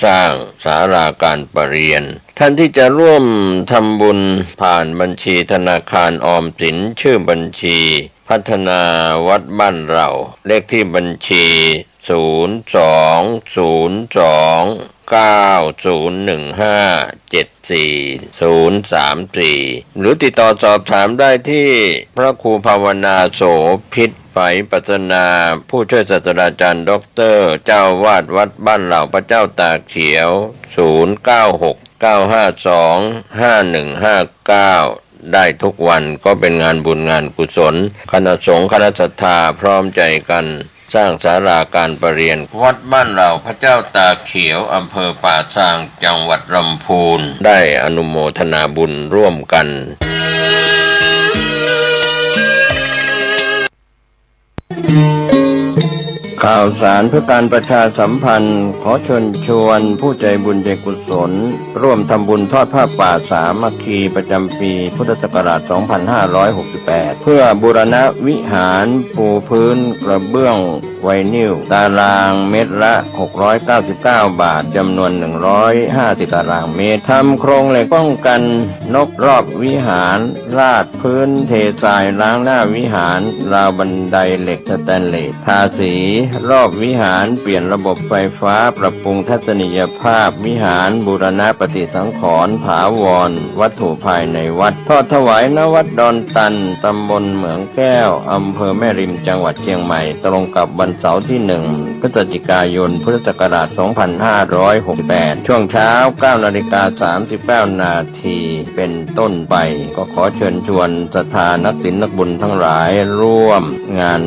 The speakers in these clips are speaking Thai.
สร้างศาลาการประเรียนท่านที่จะร่วมทำบุญผ่านบัญชีธนาคารออมสินชื่อบัญชีพัฒนาวัดบ้านเราเลขที่บัญชี0202157434หรือติดต่อสอบถามได้ที่พระครูภาวนาโสภิตไฝปัสนาผู้ช่วยศาสตราจารย์ด็อกเตอร์เจ้าวาดวัดบ้านเหล่าพระเจ้าตากเขียว0969525159ได้ทุกวันก็เป็นงานบุญงานกุศลคณะสงฆ์คณะศรัทธาพร้อมใจกันสร้างศาลาการประเรียนวัดบ้านเหล่าพระเจ้าตากเขียวอำเภอป่าซางจังหวัดลำพูนได้อนุโมทนาบุญร่วมกันข่าวสารเพื่อการประชาสัมพันธ์ขอเชิญชวนผู้ใจบุญใจกุศลร่วมทำบุญทอดผ้าป่าสามัคคีประจำปีพุทธศักราช 2568 เพื่อบูรณะวิหารปูพื้นกระเบื้องไวนิลตารางเมตรละ699 บาทจำนวน150ตารางเมตรทำโครงเหล็กป้องกันนกรอบวิหารราดพื้นเททรายล้างหน้าวิหารราวบันไดเหล็กสแตนเลสทาสีรอบวิหารเปลี่ยนระบบไฟฟ้าปรับปรุงทัศนียภาพวิหารบูรณะปฏิสังขรณ์ถาวรวัตถุภายในวัดทอดถวายณวัดดอนตันตำบลเหมืองแก้วอำเภอแม่ริมจังหวัดเชียงใหม่ตรงกับวันเสาร์ที่1พฤศจิกายนพุทธศักราช 2568 ช่วงเช้า 9:39 นาทีเป็นต้นไปก็ขอเชิญชวนศรัทธานักศีลนักบุญทั้งหลายร่วมงาน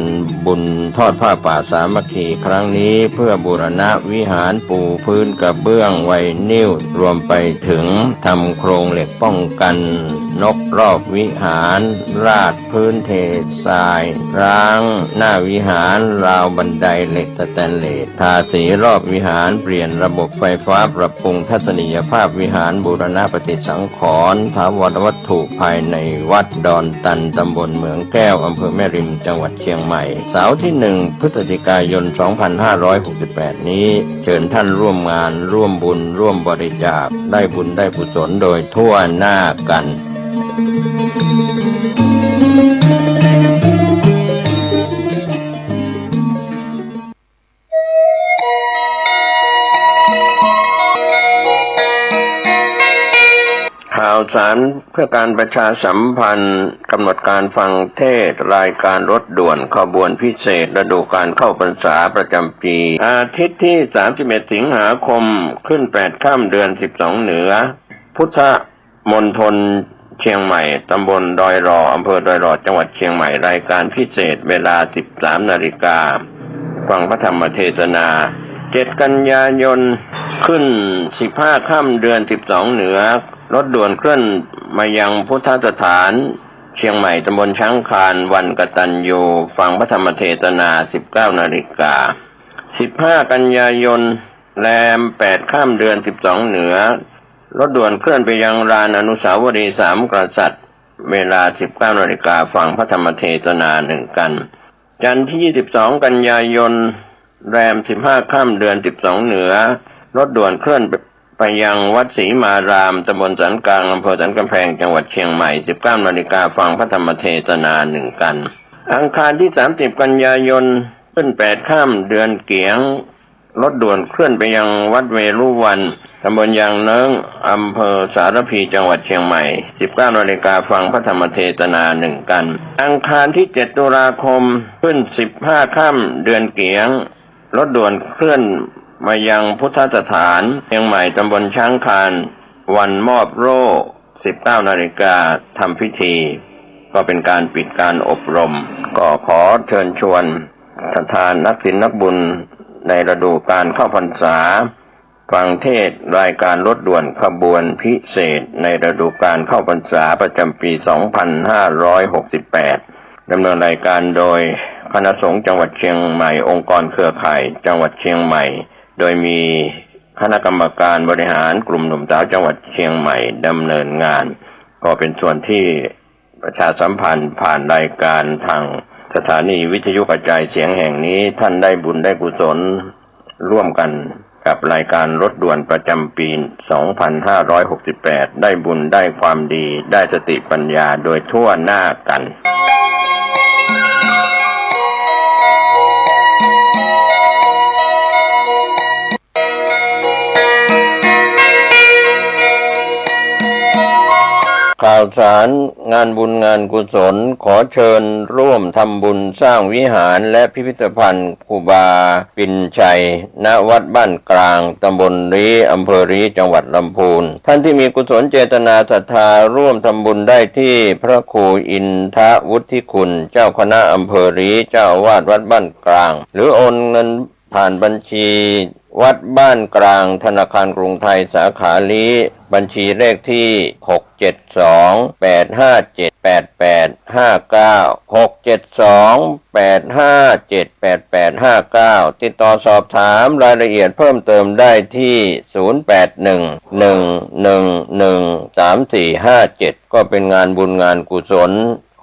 บุญทอดผ้าป่าสามัคคีครั้งนี้เพื่อบูรณะวิหารปูพื้นกระเบื้องไวนิลรวมไปถึงทำโครงเหล็กป้องกันนกรอบวิหารราดพื้นเททรายร้างหน้าวิหารราวบันไดเหล็กสแตนเลสทาสีรอบวิหารเปลี่ยนระบบไฟฟ้าปรับปรุงทัศนียภาพวิหารบูรณะปฏิสังขรณ์ถาวรวัตถุภายในวัดดอนตันตำบลเหมืองแก้วอำเภอแม่ริมจังหวัดเชียงใหม่เสาร์ที่1พฤศจิกายน 2568 นี้เชิญท่านร่วมงานร่วมบุญร่วมบริจาคได้บุญได้กุศลโดยทั่วหน้ากันข่าวสารเพื่อการประชาสัมพันธ์กำหนดการฟังเทศรายการรถด่วนขบวนพิเศษฤดูการเข้าพรรษาประจำปีอาทิตย์ที่31สิงหาคมขึ้น8ค่ำเดือน12เหนือพุทธมณฑลเชียงใหม่ตำบลดอยรออำเภอดอยรอจังหวัดเชียงใหม่รายการพิเศษเวลา 13 นาฬิกาฟังพระธรรมเทศนา7 กันยายนขึ้น15ค่ำเดือน12เหนือรถด่วนเคลื่อนมายังพุทธสถานเชียงใหม่ตำบลช้างคานวันกตัญญูฟังพระธรรมเทศนา 19 นาฬิกา15 กันยายนแรม8ค่ำเดือน12เหนือรถด่วนเคลื่อนไปยังลานอนุสาวรีย์สามกษัตริย์เวลา 19 นาฬิกาฟังพระธรรมเทศนา1กันจันทร์ที่22 กันยายนแรม15 ค่ำเดือน12เหนือรถด่วนเคลื่อนไปยังวัดศรีมารามตำบลสันกลางอำเภอสันกำแพงจังหวัดเชียงใหม่ 19 นาฬิกาฟังพระธรรมเทศนา1กันอังคารที่30 กันยายนขึ้น8 ค่ำเดือนเกียงรถด่วนเคลื่อนไปยังวัดเวรุวันตำบลยางเนิ้งอำเภอสารพีจังหวัดเชียงใหม่ 19 นาฬิกาฟังพระธรรมเทศนา1กันอังคารที่7 ตุลาคมขึ้น15 ค่ำเดือนเกียงรถด่วนเคลื่อนมายังพุทธสถานเชียงใหม่ตำบลช้างคานวันมอบโล่ 19 นาฬิกาทำพิธีก็เป็นการปิดการอบรมก็ขอเชิญชวนศรัทธานักศีลนักบุญในฤดูการเข้าพรรษาฟังเทศรายการรถด่วนขบวนพิเศษในฤดูการเข้าพรรษาประจำปี 2568 ดำเนินรายการโดยคณะสงฆ์จังหวัดเชียงใหม่องค์กรเครือข่ายจังหวัดเชียงใหม่โดยมีคณะกรรมการบริหารกลุ่มหนุ่มสาวจังหวัดเชียงใหม่ดำเนินงานก็เป็นส่วนที่ประชาสัมพันธ์ผ่านรายการทางสถานีวิทยุกระจายเสียงแห่งนี้ท่านได้บุญได้กุศลร่วมกัน กับรายการรถด่วนประจำปี 2568 ได้บุญได้ความดีได้สติปัญญาโดยทั่วหน้ากันข่าวสารงานบุญงานกุศลขอเชิญร่วมทำบุญสร้างวิหารและพิพิธภัณฑ์ครูบาปิ่นชัยณวัดบ้านกลางตำบลรีอำเภอรีจังหวัดลำพูนท่านที่มีกุศลเจตนาศรัทธาร่วมทำบุญได้ที่พระครูอินทวุฒิคุณเจ้าคณะอำเภอรีเจ้าอาวาสวัดบ้านกลางหรือโอนเงินผ่านบัญชีวัดบ้านกลางธนาคารกรุงไทยสาขาลีบัญชีเลขที่672857889ติดต่อสอบถามรายละเอียดเพิ่มเติมได้ที่0811113457ก็เป็นงานบุญงานกุศล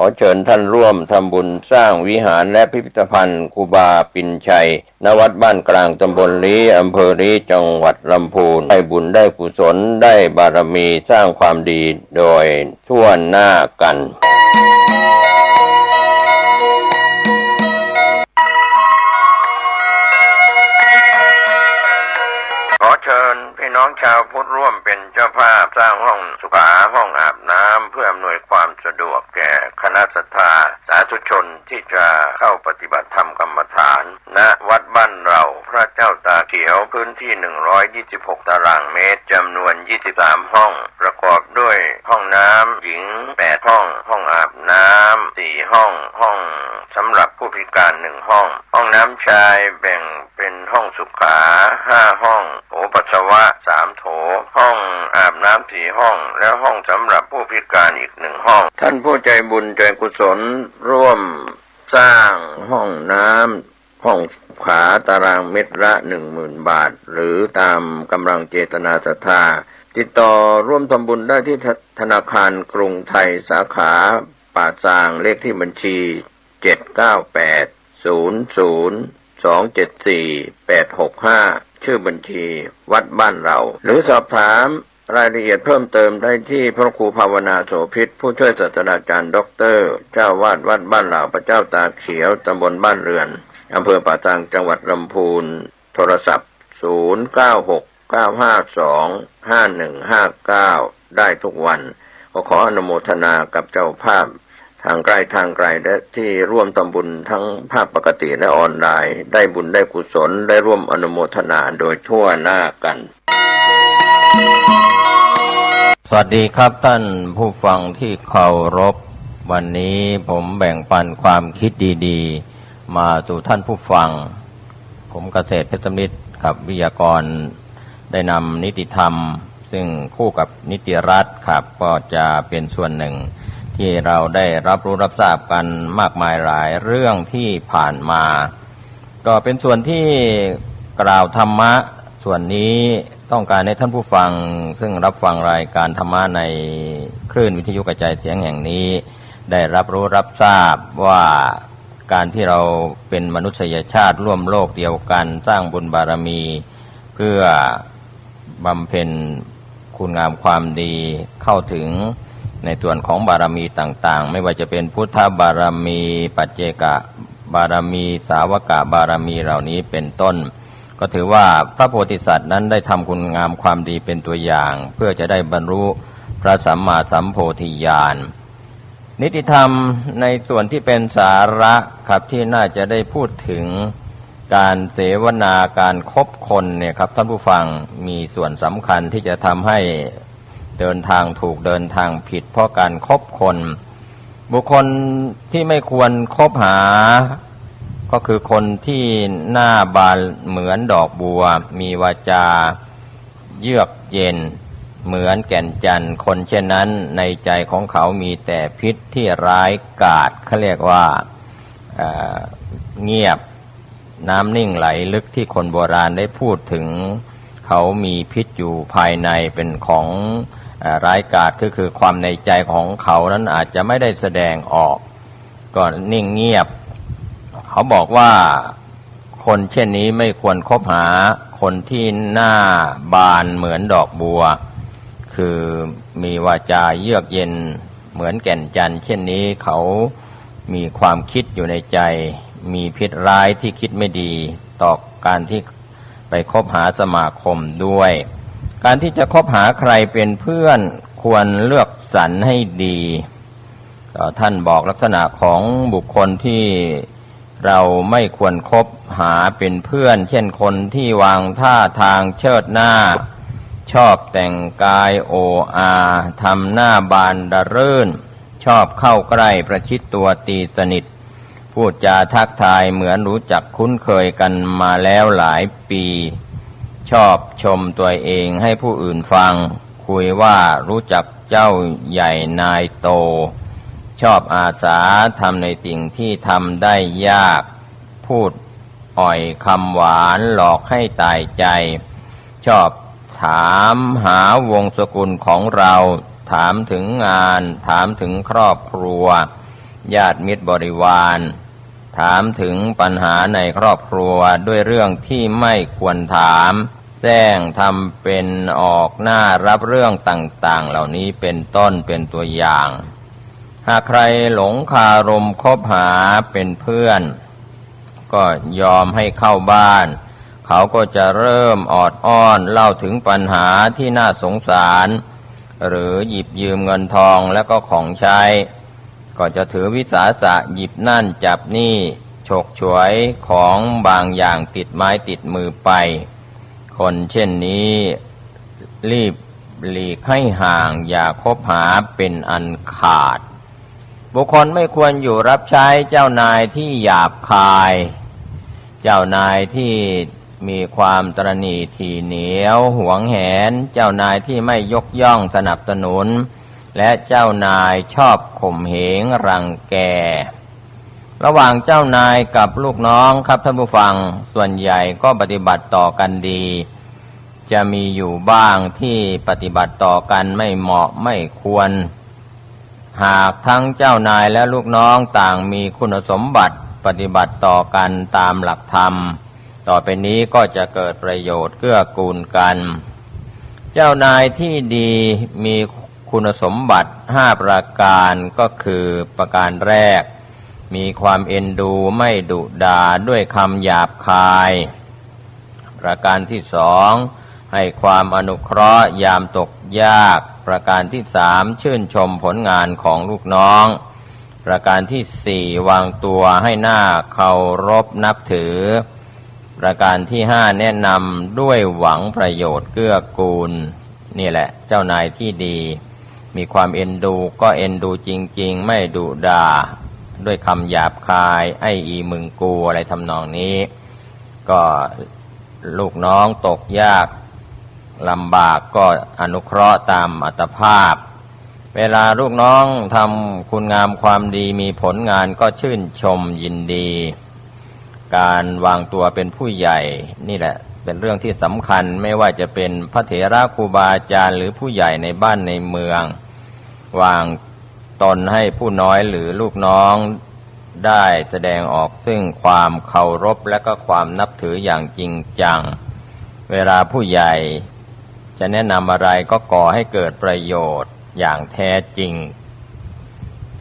ขอเชิญท่านร่วมทำบุญสร้างวิหารและพิพิธภัณฑ์ครูบาปิ่นชัยณวัดบ้านกลางตำบลลีอำเภอลีจังหวัดลำพูนได้บุญได้กุศลได้บารมีสร้างความดีโดยทั่วหน้ากันขอเชิญพี่น้องชาวพุทธร่วมเป็นเจ้าภาพสร้างห้องสุขาห้องอาบน้ำเพื่ออำนวยความสะดวกแก่คณะศรัทธาสาธุชนที่จะเข้าปฏิบัติธรรมกรรมฐานณวัดบ้านเราพระเจ้าตาเขียวพื้นที่126ตารางเมตรจำนวน23ห้องประกอบด้วยห้องน้ำหญิง8ห้องห้องอาบน้ำ4ห้องห้องสำหรับผู้พิการ1ห้องห้องน้ำชายแบ่งเป็นห้องสุขา5ห้องโถปัสสาวะ3โถห้องอาบน้ำ4ห้องและห้องสำหรับผู้พิการอีก1ห้องท่านผู้ใจบุญใจกุศลร่วมสร้างห้องน้ำห้องขาตารางเมตรละ 10,000 บาทหรือตามกำลังเจตนาศรัทธาติดต่อร่วมทำบุญได้ที่ธนาคารกรุงไทยสาขาป่าซางเลขที่บัญชี79800274865ชื่อบัญชีวัดบ้านเราหรือสอบถามรายละเอียดเพิ่มเติมได้ที่พระครูภาวนาโสภิตผู้ช่วยศาสตราจารย์ด็อกเตอร์เจ้าวาดวัดบ้านเหล่าพระเจ้าตาเขียวตำบลบ้านเรือนอำเภอป่าซางจังหวัดลำพูนโทรศัพท์0969525159ได้ทุกวันขออนุโมทนากับเจ้าภาพทางใกล้ทางไกลและที่ร่วมทำบุญทั้งภาคปกติและออนไลน์ได้บุญได้กุศลได้ร่วมอนุโมทนาโดยทั่วหน้ากันสวัสดีครับท่านผู้ฟังที่เคารพวันนี้ผมแบ่งปันความคิดดีๆมาสู่ท่านผู้ฟังผมเกษตรเพชรมิตรกับวิทยากรได้นำนิติธรรมซึ่งคู่กับนิติรัฐครับก็จะเป็นส่วนหนึ่งที่เราได้รับรู้รับทราบกันมากมายหลายเรื่องที่ผ่านมาก็เป็นส่วนที่กล่าวธรรมะส่วนนี้ต้องการให้ท่านผู้ฟังซึ่งรับฟังรายการธรรมะในคลื่นวิทยุกระจายเสียงแห่งนี้ได้รับรู้รับทราบว่าการที่เราเป็นมนุษยชาติร่วมโลกเดียวกันสร้างบุญบารมีเพื่อบำเพ็ญคุณงามความดีเข้าถึงในส่วนของบารมีต่างๆไม่ว่าจะเป็นพุทธบารมีปัจเจกบารมีสาวกบารมีเหล่านี้เป็นต้นก็ถือว่าพระโพธิสัตว์นั้นได้ทำคุณงามความดีเป็นตัวอย่างเพื่อจะได้บรรลุพระสัมมาสัมโพธิญาณนิติธรรมในส่วนที่เป็นสาระครับที่น่าจะได้พูดถึงการเสวนาการคบคนเนี่ยครับท่านผู้ฟังมีส่วนสำคัญที่จะทำให้เดินทางถูกเดินทางผิดเพราะการคบคนบุคคลที่ไม่ควรคบหาก็คือคนที่หน้าบานเหมือนดอกบัวมีวาจาเยือกเย็นเหมือนแก่นจันทร์คนเช่นนั้นในใจของเขามีแต่พิษที่ร้ายกาจเขาเรียกว่าเงียบน้ำนิ่งไหลลึกที่คนโบราณได้พูดถึงเขามีพิษอยู่ภายในเป็นของร้ายกาจคือความในใจของเขานั้นอาจจะไม่ได้แสดงออกก็นิ่งเงียบเขาบอกว่าคนเช่นนี้ไม่ควรคบหา คนที่หน้าบานเหมือนดอกบัวคือมีวาจาเยือกเย็นเหมือนแก่นจันทร์เช่นนี้เขามีความคิดอยู่ในใจมีพิษร้ายที่คิดไม่ดีต่อการที่ไปคบหาสมาคมด้วยการที่จะคบหาใครเป็นเพื่อนควรเลือกสรรให้ดีท่านบอกลักษณะของบุคคลที่เราไม่ควรคบหาเป็นเพื่อนเช่นคนที่วางท่าทางเชิดหน้าชอบแต่งกายโอ้อาทำหน้าบานระรื่นชอบเข้าใกล้ประชิดตัวตีสนิทพูดจาทักทายเหมือนรู้จักคุ้นเคยกันมาแล้วหลายปีชอบชมตัวเองให้ผู้อื่นฟังคุยว่ารู้จักเจ้าใหญ่นายโตชอบอาสาทำในสิ่งที่ทำได้ยากพูดอ่อยคำหวานหลอกให้ตายใจชอบถามหาวงศกุลของเราถามถึงงานถามถึงครอบครัวญาติมิตรบริวารถามถึงปัญหาในครอบครัวด้วยเรื่องที่ไม่ควรถามแซงทำเป็นออกหน้ารับเรื่องต่างๆเหล่านี้เป็นต้นเป็นตัวอย่างหากใครหลงคารมคบหาเป็นเพื่อนก็ยอมให้เข้าบ้านเขาก็จะเริ่มออดอ้อนเล่าถึงปัญหาที่น่าสงสารหรือหยิบยืมเงินทองแล้วก็ของใช้ก็จะถือวิสาสะหยิบนั่นจับนี่ฉกฉวยของบางอย่างติดไม้ติดมือไปคนเช่นนี้รีบหลีกให้ห่างอย่าคบหาเป็นอันขาดบุคคลไม่ควรอยู่รับใช้เจ้านายที่หยาบคายเจ้านายที่มีความตระหนี่ถี่เหนียวหวงแหนเจ้านายที่ไม่ยกย่องสนับสนุนและเจ้านายชอบข่มเหงรังแกระหว่างเจ้านายกับลูกน้องครับท่านผู้ฟังส่วนใหญ่ก็ปฏิบัติต่อกันดีจะมีอยู่บ้างที่ปฏิบัติต่อกันไม่เหมาะไม่ควรหากทั้งเจ้านายและลูกน้องต่างมีคุณสมบัติปฏิบัติต่อกันตามหลักธรรมต่อไปนี้ก็จะเกิดประโยชน์เกื้อกูลกันเจ้านายที่ดีมีคุณสมบัติ5ประการก็คือประการแรกมีความเอ็นดูไม่ดุด่าด้วยคำหยาบคายประการที่2ให้ความอนุเคราะห์ยามตกยากประการที่3ชื่นชมผลงานของลูกน้องประการที่4วางตัวให้น่าเคารพนับถือประการที่5แนะนำด้วยหวังประโยชน์เกื้อกูลนี่แหละเจ้านายที่ดีมีความเอ็นดูก็เอ็นดูจริงๆไม่ดุด่าด้วยคำหยาบคายไอ้อีมึงกูอะไรทำนองนี้ก็ลูกน้องตกยากลำบากก็อนุเคราะห์ตามอัตภาพเวลาลูกน้องทำคุณงามความดีมีผลงานก็ชื่นชมยินดีการวางตัวเป็นผู้ใหญ่นี่แหละเป็นเรื่องที่สำคัญไม่ว่าจะเป็นพระเถระครูบาอาจารย์หรือผู้ใหญ่ในบ้านในเมืองวางตนให้ผู้น้อยหรือลูกน้องได้แสดงออกซึ่งความเคารพและก็ความนับถืออย่างจริงจังเวลาผู้ใหญ่จะแนะนำอะไรก็ก่อให้เกิดประโยชน์อย่างแท้จริง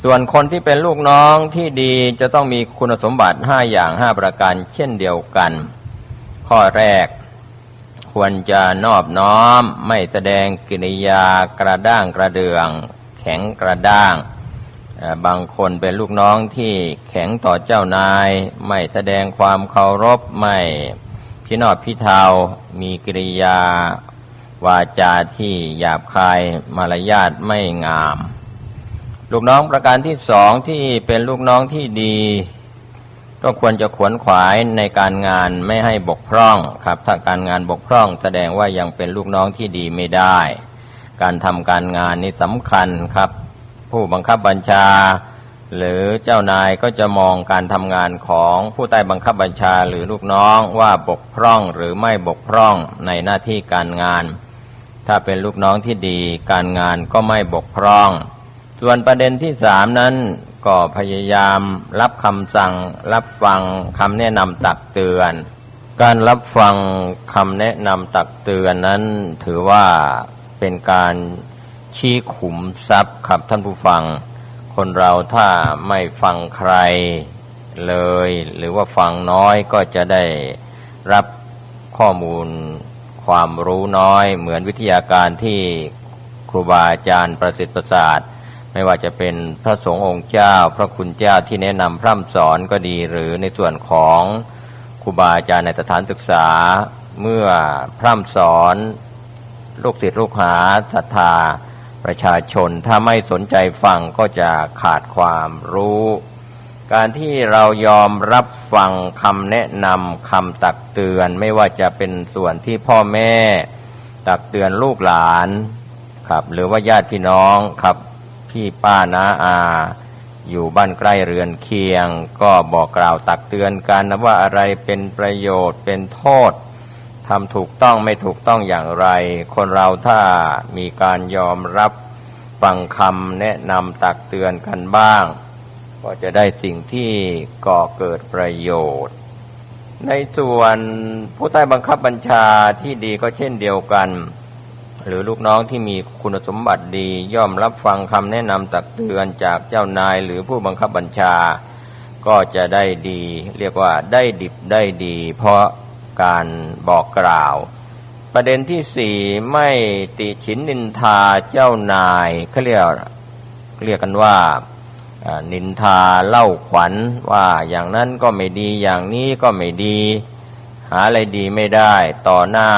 ส่วนคนที่เป็นลูกน้องที่ดีจะต้องมีคุณสมบัติ5อย่าง5ประการเช่นเดียวกันข้อแรกควรจะนอบน้อมไม่แสดงกิริยากระด้างกระเดืองแข็งกระด้างบางคนเป็นลูกน้องที่แข็งต่อเจ้านายไม่แสดงความเคารพไม่พินอดพิเทามีกิริยาวาจาที่หยาบคายมารยาทไม่งามลูกน้องประการที่2ที่เป็นลูกน้องที่ดีก็ควรจะขวนขวายในการงานไม่ให้บกพร่องครับถ้าการงานบกพร่องแสดงว่ายังเป็นลูกน้องที่ดีไม่ได้การทำการงานนี่สำคัญครับผู้บังคับบัญชาหรือเจ้านายก็จะมองการทำงานของผู้ใต้บังคับบัญชาหรือลูกน้องว่าบกพร่องหรือไม่บกพร่องในหน้าที่การงานถ้าเป็นลูกน้องที่ดีการงานก็ไม่บกพร่องส่วนประเด็นที่3นั้นก็พยายามรับคำสั่งรับฟังคำแนะนำตักเตือน การรับฟังคำแนะนำตักเตือนนั้นถือว่าเป็นการชี้ขุมทรัพย์ครับท่านผู้ฟังคนเราถ้าไม่ฟังใครเลยหรือว่าฟังน้อยก็จะได้รับข้อมูลความรู้น้อยเหมือนวิทยาการที่ครูบาอาจารย์ประสิทธิ์ประสาทไม่ว่าจะเป็นพระสงฆ์องค์เจ้าพระคุณเจ้าที่แนะนำพร่ำสอนก็ดีหรือในส่วนของครูบาอาจารย์ในสถานศึกษาเมื่อพร่ำสอนลูกศิษย์ลูกหาศรัทธาประชาชนถ้าไม่สนใจฟังก็จะขาดความรู้การที่เรายอมรับฟังคำแนะนำคำตักเตือนไม่ว่าจะเป็นส่วนที่พ่อแม่ตักเตือนลูกหลานครับหรือว่าญาติพี่น้องครับพี่ป้าน้าอาอยู่บ้านใกล้เรือนเคียงก็บอกกล่าวตักเตือนกันนะว่าอะไรเป็นประโยชน์เป็นโทษทำถูกต้องไม่ถูกต้องอย่างไรคนเราถ้ามีการยอมรับฟังคำแนะนำตักเตือนกันบ้างก็จะได้สิ่งที่ก่อเกิดประโยชน์ในส่วนผู้ใต้บังคับบัญชาที่ดีก็เช่นเดียวกันหรือลูกน้องที่มีคุณสมบัติดีย่อมรับฟังคำแนะนำตักเตือนจากเจ้านายหรือผู้บังคับบัญชาก็จะได้ดีเรียกว่าได้ดิบได้ดีเพราะการบอกกล่าวประเด็นที่สี่ไม่ติฉินนินทาเจ้านายเขาเรียกกันว่านินทาเล่าขวัญว่าอย่างนั้นก็ไม่ดีอย่างนี้ก็ไม่ดีหาอะไรดีไม่ได้ต่อหน้า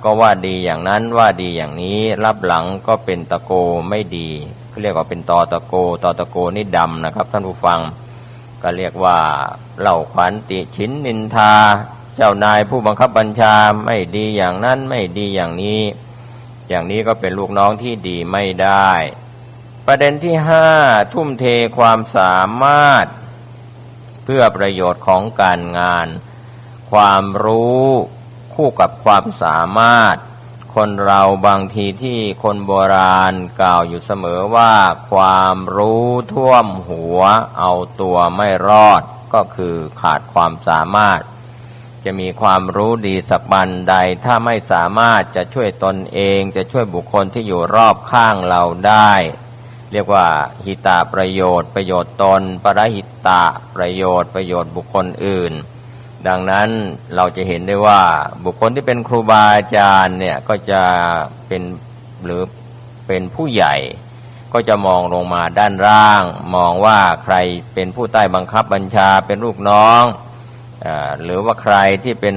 ก็ว่าดีอย่างนั้นว่าดีอย่างนี้รับหลังก็เป็นตะโกไม่ดีเขาเรียกว่าเป็นตอตะโกนี่ดำนะครับท่านผู้ฟังก็เรียกว่าเล่าขวัญติฉินนินทาเจ้านายผู้บังคับบัญชาไม่ดีอย่างนั้นไม่ดีอย่างนี้ก็เป็นลูกน้องที่ดีไม่ได้ประเด็นที่ห้าทุ่มเทความสามารถเพื่อประโยชน์ของการงานความรู้คู่กับความสามารถคนเราบางทีที่คนโบราณกล่าวอยู่เสมอว่าความรู้ท่วมหัวเอาตัวไม่รอดก็คือขาดความสามารถจะมีความรู้ดีสักบันใดถ้าไม่สามารถจะช่วยตนเองจะช่วยบุคคลที่อยู่รอบข้างเราได้เรียกว่าหิตาประโยชน์ตนปรหิตะประโยชน์บุคคลอื่นดังนั้นเราจะเห็นได้ว่าบุคคลที่เป็นครูบาอาจารย์เนี่ยก็จะเป็นหรือเป็นผู้ใหญ่ก็จะมองลงมาด้านล่างมองว่าใครเป็นผู้ใต้บังคับบัญชาเป็นลูกน้องหรือว่าใครที่เป็น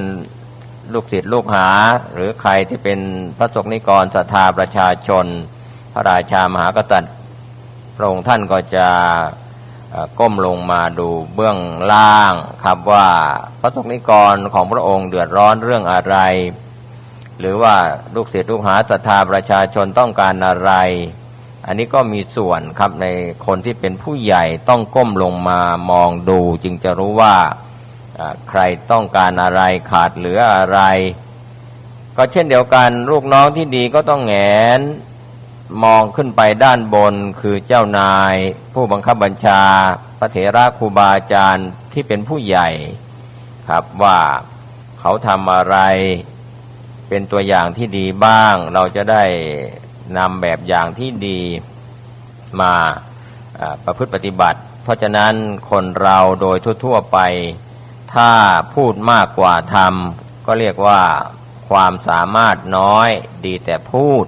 ลูกศิษย์ลูกหาหรือใครที่เป็นพระสงฆ์นิกรศรัทธาประชาชนพระราชามหากษัตริย์พระองค์ท่านก็จะก้มลงมาดูเบื้องล่างครับว่าพระสงฆ์นิกรของพระองค์เดือดร้อนเรื่องอะไรหรือว่าลูกศิษย์ลูกหาศรัทธาประชาชนต้องการอะไรอันนี้ก็มีส่วนครับในคนที่เป็นผู้ใหญ่ต้องก้มลงมามองดูจึงจะรู้ว่าใครต้องการอะไรขาดเหลืออะไรก็เช่นเดียวกันลูกน้องที่ดีก็ต้องแหงนมองขึ้นไปด้านบนคือเจ้านายผู้บังคับบัญชาพระเถระครูบาอาจารย์ที่เป็นผู้ใหญ่ครับว่าเขาทำอะไรเป็นตัวอย่างที่ดีบ้างเราจะได้นำแบบอย่างที่ดีมาประพฤติปฏิบัติเพราะฉะนั้นคนเราโดยทั่วๆไปถ้าพูดมากกว่าทำก็เรียกว่าความสามารถน้อยดีแต่พูด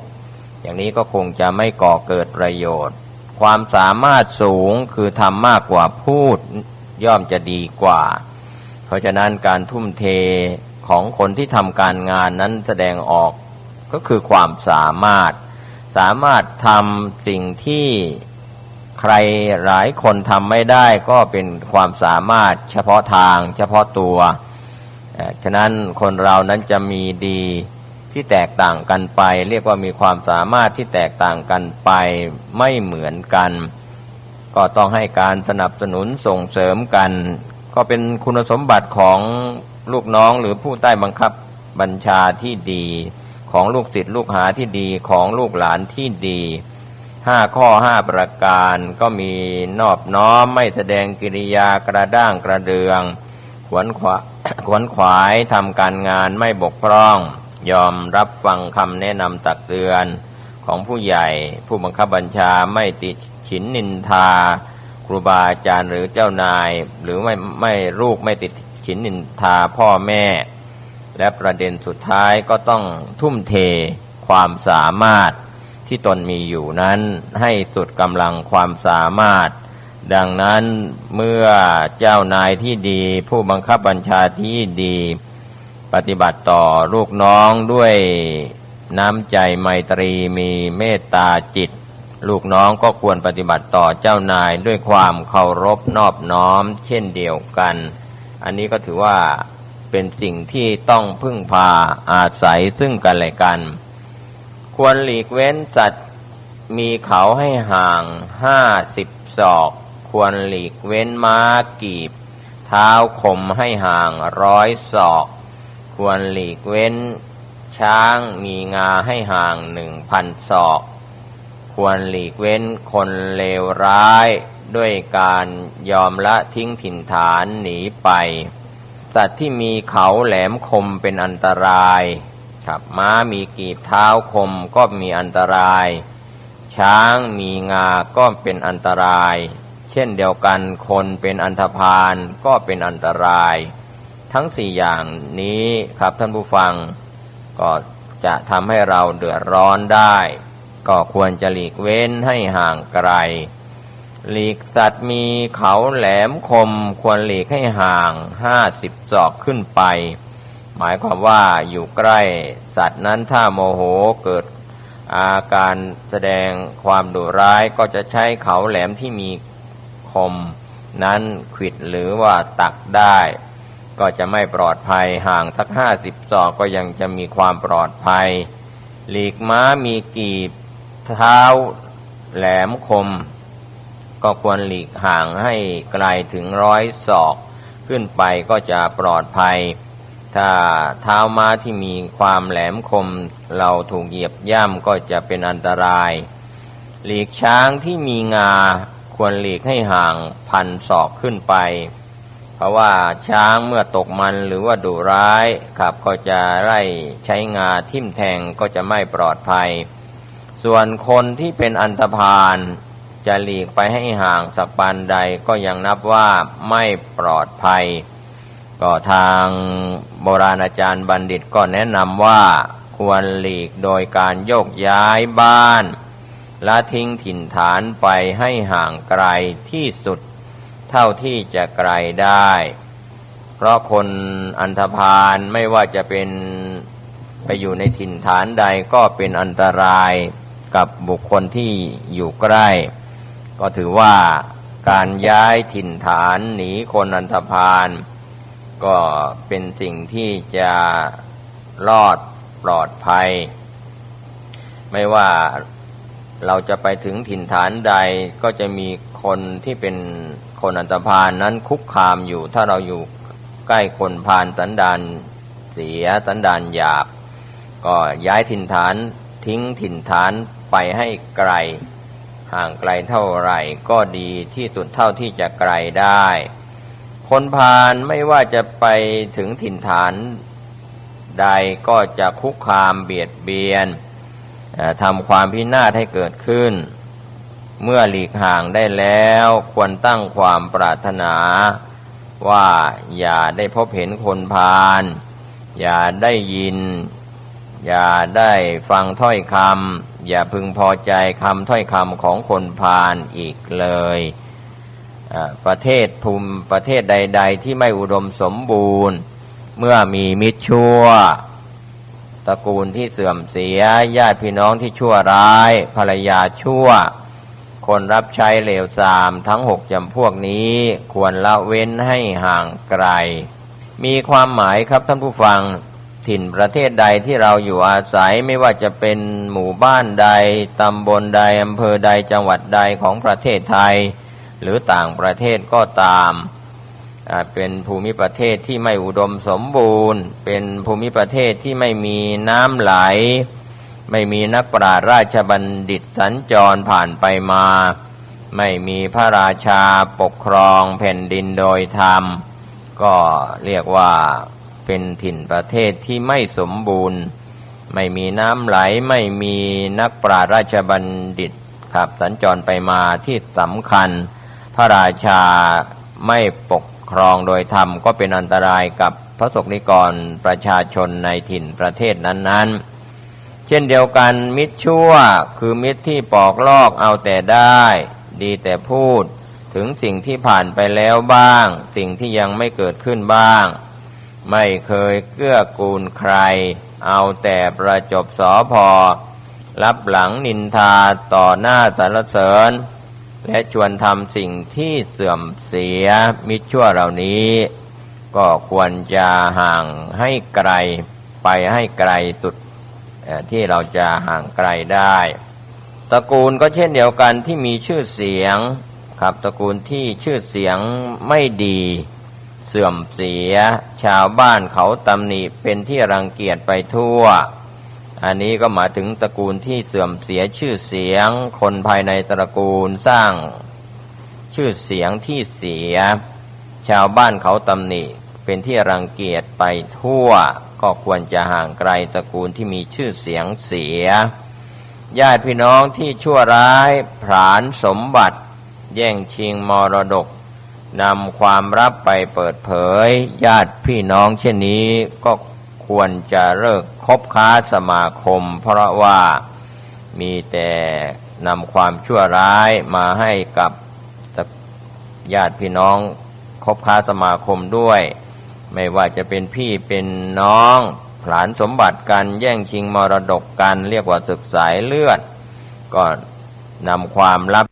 อย่างนี้ก็คงจะไม่ก่อเกิดประโยชน์ความสามารถสูงคือทำมากกว่าพูดย่อมจะดีกว่าเพราะฉะนั้นการทุ่มเทของคนที่ทำการงานนั้นแสดงออกก็คือความสามารถทำสิ่งที่ใครหลายคนทำไม่ได้ก็เป็นความสามารถเฉพาะทางเฉพาะตัวฉะนั้นคนเรานั้นจะมีดีที่แตกต่างกันไปเรียกว่ามีความสามารถที่แตกต่างกันไปไม่เหมือนกันก็ต้องให้การสนับสนุนส่งเสริมกันก็เป็นคุณสมบัติของลูกน้องหรือผู้ใต้บังคับบัญชาที่ดีของลูกศิษย์ลูกหาที่ดีของลูกหลานที่ดี5 ข้อ 5 ประการก็มีนอบน้อมไม่แสดงกิริยากระด้างกระเดือง ขวนขวายทำการงานไม่บกพร่องยอมรับฟังคำแนะนำตักเตือนของผู้ใหญ่ผู้บังคับบัญชาไม่ติฉินนินทาครูบาอาจารย์หรือเจ้านายหรือไม่ลูกไม่ติดฉินนินทาพ่อแม่และประเด็นสุดท้ายก็ต้องทุ่มเทความสามารถที่ตนมีอยู่นั้นให้สุดกำลังความสามารถดังนั้นเมื่อเจ้านายที่ดีผู้บังคับบัญชาที่ดีปฏิบัติต่อลูกน้องด้วยน้ำใจไมตรีมีเมตตาจิตลูกน้องก็ควรปฏิบัติต่อเจ้านายด้วยความเคารพนอบน้อมเช่นเดียวกันอันนี้ก็ถือว่าเป็นสิ่งที่ต้องพึ่งพาอาศัยซึ่งกันและกันควรหลีกเว้นสัตว์มีเขาให้ห่าง50 ศอกควรหลีกเว้นม้ากีบเท้าคมให้ห่าง100 ศอกควรหลีกเว้นช้างมีงาให้ห่าง 1,000 ศอกควรหลีกเว้นคนเลวร้ายด้วยการยอมละทิ้งถิ่นฐานหนีไปสัตว์ที่มีเขาแหลมคมเป็นอันตรายครับม้ามีกีบเท้าคมก็มีอันตรายช้างมีงาก็เป็นอันตรายเช่นเดียวกันคนเป็นอันธพาลก็เป็นอันตรายทั้ง4อย่างนี้ครับท่านผู้ฟังก็จะทำให้เราเดือดร้อนได้ก็ควรจะหลีกเว้นให้ห่างไกลหลีกสัตว์มีเขาแหลมคมควรหลีกให้ห่าง50 ศอกขึ้นไปหมายความว่าอยู่ใกล้สัตว์นั้นถ้าโมโหเกิดอาการแสดงความดุร้ายก็จะใช้เขาแหลมที่มีคมนั้นขวิดหรือว่าตักได้ก็จะไม่ปลอดภัยห่างสัก50 ศอกก็ยังจะมีความปลอดภัยหลีกม้ามีกีบเท้าแหลมคมก็ควรหลีกห่างให้ไกลถึง100 ศอกขึ้นไปก็จะปลอดภัยถ้าเท้าม้าที่มีความแหลมคมเราถูกเหยียบย่ำก็จะเป็นอันตรายหลีกช้างที่มีงาควรหลีกให้ห่าง1,000 ศอกขึ้นไปเพราะว่าช้างเมื่อตกมันหรือว่าดุร้ายครับก็จะไล่ใช้งาทิ่มแทงก็จะไม่ปลอดภัยส่วนคนที่เป็นอันธพาลจะหลีกไปให้ห่างสักปานใดก็ยังนับว่าไม่ปลอดภัยก็ทางโบราณอาจารย์บัณฑิตก็แนะนำว่าควรหลีกโดยการโยกย้ายบ้านและทิ้งถิ่นฐานไปให้ห่างไกลที่สุดเท่าที่จะไกลได้เพราะคนอันธพาลไม่ว่าจะเป็นไปอยู่ในถิ่นฐานใดก็เป็นอันตรายกับบุคคลที่อยู่ใกล้ก็ถือว่าการย้ายถิ่นฐานหนีคนอันธพาลก็เป็นสิ่งที่จะรอดปลอดภัยไม่ว่าเราจะไปถึงถิ่นฐานใดก็จะมีคนที่เป็นคนอันธพาลนั้นคุกคามอยู่ถ้าเราอยู่ใกล้คนพาลสันดานเสียสันดานหยาบก็ย้ายถิ่นฐานทิ้งถิ่นฐานไปให้ไกลห่างไกลเท่าไหร่ก็ดีที่สุดเท่าที่จะไกลได้คนพาลไม่ว่าจะไปถึงถิ่นฐานใดก็จะคุกคามเบียดเบียนทำความพินาศให้เกิดขึ้นเมื่อหลีกห่างได้แล้วควรตั้งความปรารถนาว่าอย่าได้พบเห็นคนพาลอย่าได้ยินอย่าได้ฟังถ้อยคำอย่าพึงพอใจคำถ้อยคำของคนพาลอีกเลยประเทศใดๆที่ไม่อุดมสมบูรณ์เมื่อมีมิตรชั่วตระกูลที่เสื่อมเสียญาติพี่น้องที่ชั่วร้ายภรรยาชั่วคนรับใช้เลวทรามทั้ง6 จำพวกนี้ควรละเว้นให้ห่างไกลมีความหมายครับท่านผู้ฟังถิ่นประเทศใดที่เราอยู่อาศัยไม่ว่าจะเป็นหมู่บ้านใดตำบลใดอำเภอใดจังหวัดใดของประเทศไทยหรือต่างประเทศก็ตามเป็นภูมิประเทศที่ไม่อุดมสมบูรณ์เป็นภูมิประเทศที่ไม่มีน้ำไหลไม่มีนักปราชญ์ราชบัณฑิตสัญจรผ่านไปมาไม่มีพระราชาปกครองแผ่นดินโดยธรรมก็เรียกว่า เป็นถิ่นประเทศที่ไม่สมบูรณ์ไม่มีน้ำไหลไม่มีนักปราชญ์ราชบัณฑิตขับสัญจรไปมาที่สำคัญพระราชาไม่ปกครองโดยธรรมก็เป็นอันตรายกับพระสงฆ์นิกรประชาชนในถิ่นประเทศนั้นๆเช่นเดียวกันมิตรชั่วคือมิตรที่ปอกลอกเอาแต่ได้ดีแต่พูดถึงสิ่งที่ผ่านไปแล้วบ้างสิ่งที่ยังไม่เกิดขึ้นบ้างไม่เคยเกื้อกูลใครเอาแต่ประจบสอพอรับหลังนินทาต่อหน้าสรรเสริญและชวนทำสิ่งที่เสื่อมเสียมิตรชั่วเหล่านี้ก็ควรจะห่างให้ไกลไปให้ไกลสุดที่เราจะห่างไกลได้ตระกูลก็เช่นเดียวกันที่มีชื่อเสียงครับตระกูลที่ชื่อเสียงไม่ดีเสื่อมเสียชาวบ้านเขาตำหนิเป็นที่รังเกียจไปทั่วอันนี้ก็หมายถึงตระกูลที่เสื่อมเสียชื่อเสียงคนภายในตระกูลสร้างชื่อเสียงที่เสียชาวบ้านเขาตำหนิเป็นที่รังเกียจไปทั่วก็ควรจะห่างไกลตระกูลที่มีชื่อเสียงเสียญาติพี่น้องที่ชั่วร้ายผลาญสมบัติแย่งชิงมรดกนำความลับไปเปิดเผยญาติพี่น้องเช่นนี้ก็ควรจะเลิกคบค้าสมาคมเพราะว่ามีแต่นำความชั่วร้ายมาให้กับญาติพี่น้องคบค้าสมาคมด้วยไม่ว่าจะเป็นพี่เป็นน้องผลาญสมบัติกันแย่งชิงมรดกกันเรียกว่าศึกสายเลือดก็นำความลับ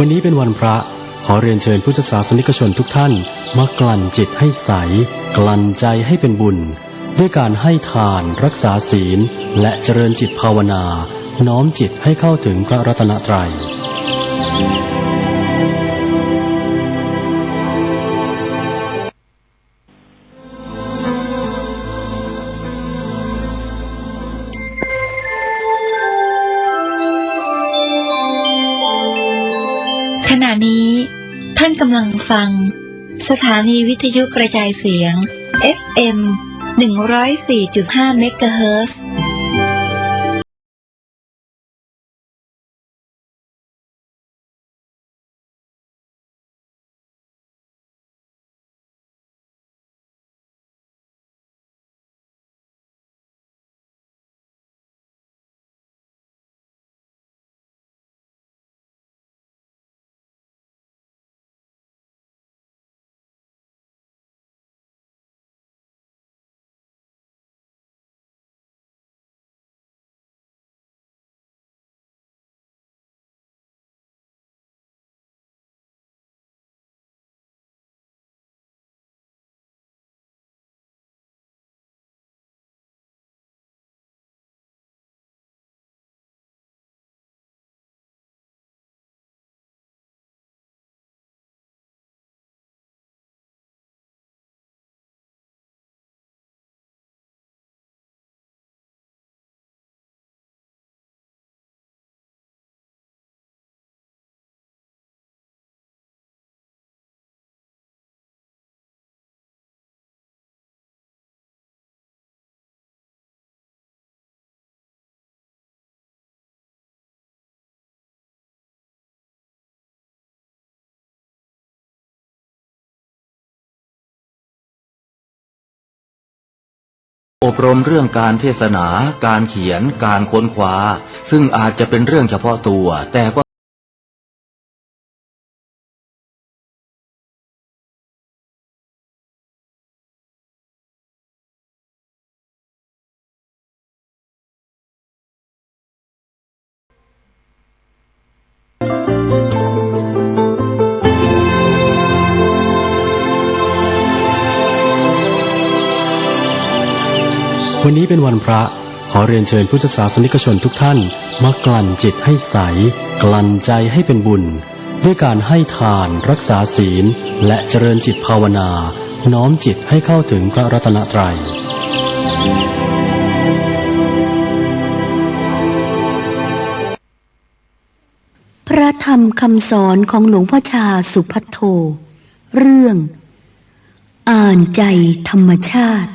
วันนี้เป็นวันพระขอเรียนเชิญพุทธศาสนิกชนทุกท่านมากลั่นจิตให้ใสกลั่นใจให้เป็นบุญด้วยการให้ทานรักษาศีลและเจริญจิตภาวนาน้อมจิตให้เข้าถึงพระรัตนตรัยขณะนี้ท่านกำลังฟังสถานีวิทยุกระจายเสียง FM 104.5 เมกะเฮิรตซ์อบรมเรื่องการเทศนา การเขียน การค้นคว้าซึ่งอาจจะเป็นเรื่องเฉพาะตัวแต่ก็วันนี้เป็นวันพระขอเรียนเชิญพุทธศาสนิกชนทุกท่านมากลั่นจิตให้ใสกลั่นใจให้เป็นบุญด้วยการให้ทานรักษาศีลและเจริญจิตภาวนาน้อมจิตให้เข้าถึงพระรัตนตรัย พระธรรมคำสอนของหลวงพ่อชาสุภัทโท เรื่องอ่านใจธรรมชาติ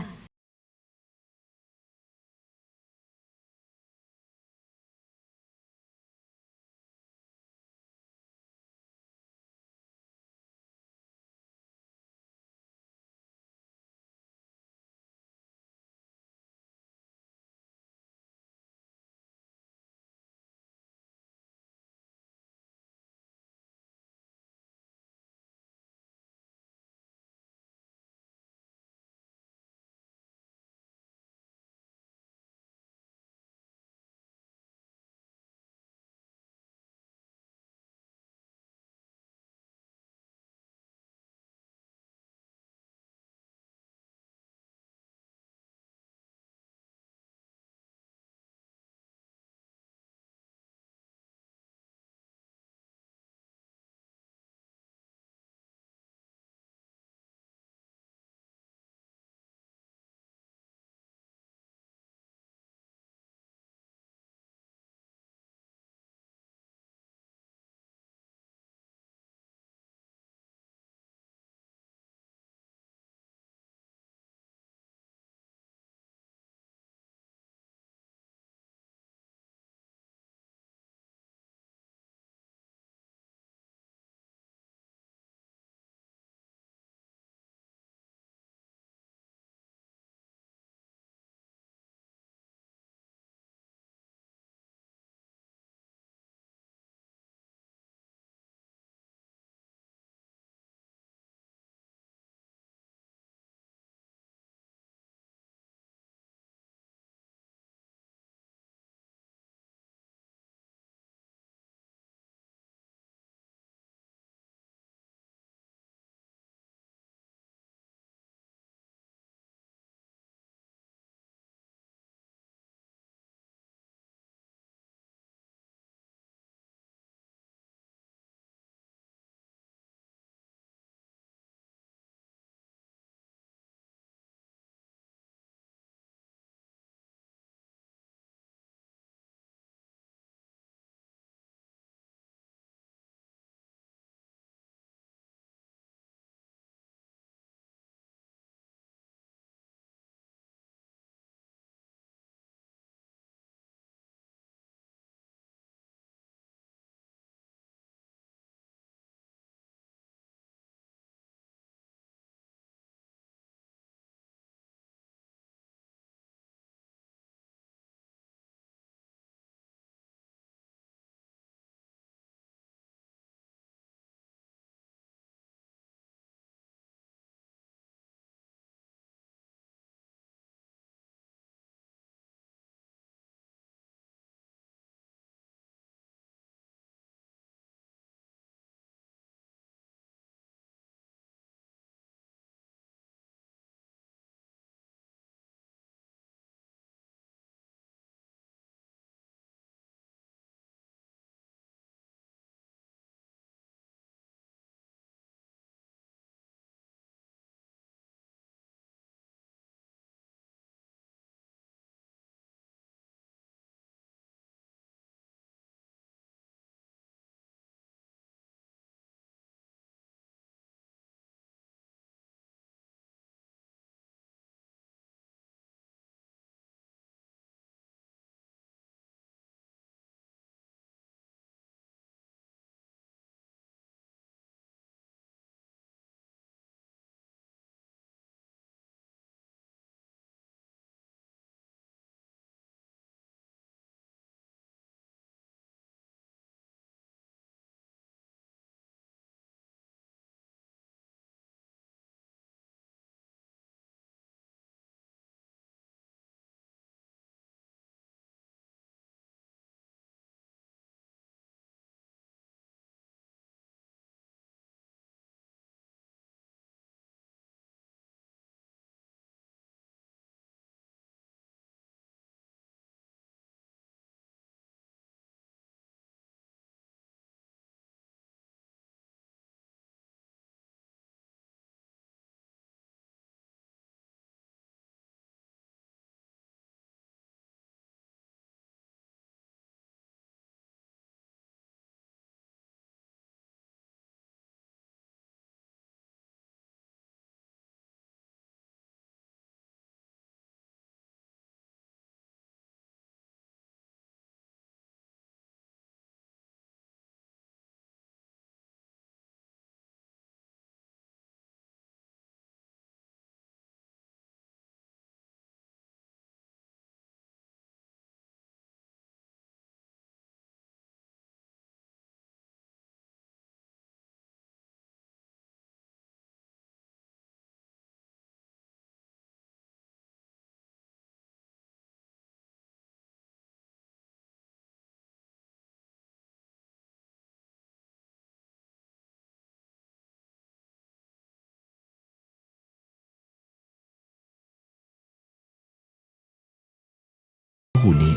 นี้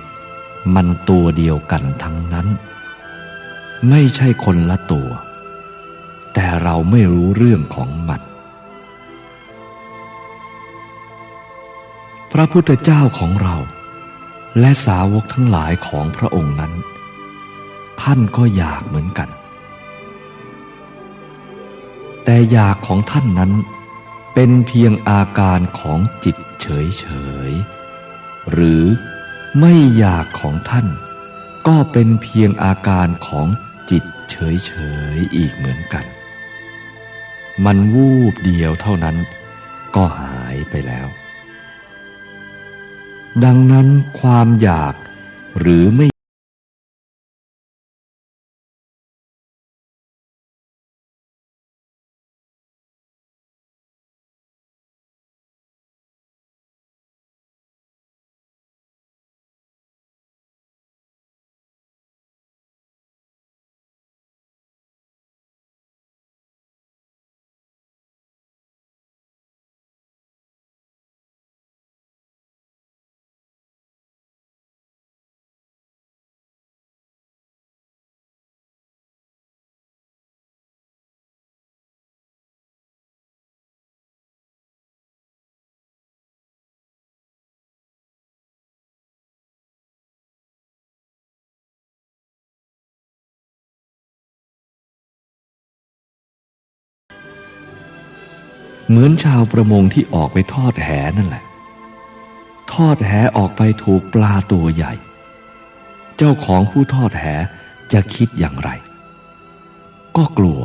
มันตัวเดียวกันทั้งนั้นไม่ใช่คนละตัวแต่เราไม่รู้เรื่องของมันพระพุทธเจ้าของเราและสาวกทั้งหลายของพระองค์นั้นท่านก็อยากเหมือนกันแต่อยากของท่านนั้นเป็นเพียงอาการของจิตเฉยๆหรือไม่อยากของท่านก็เป็นเพียงอาการของจิตเฉยๆอีกเหมือนกันมันวูบเดียวเท่านั้นก็หายไปแล้วดังนั้นความอยากหรือไม่เหมือนชาวประมงที่ออกไปทอดแหนั่นแหละทอดแหออกไปถูกปลาตัวใหญ่เจ้าของผู้ทอดแหจะคิดอย่างไรก็กลั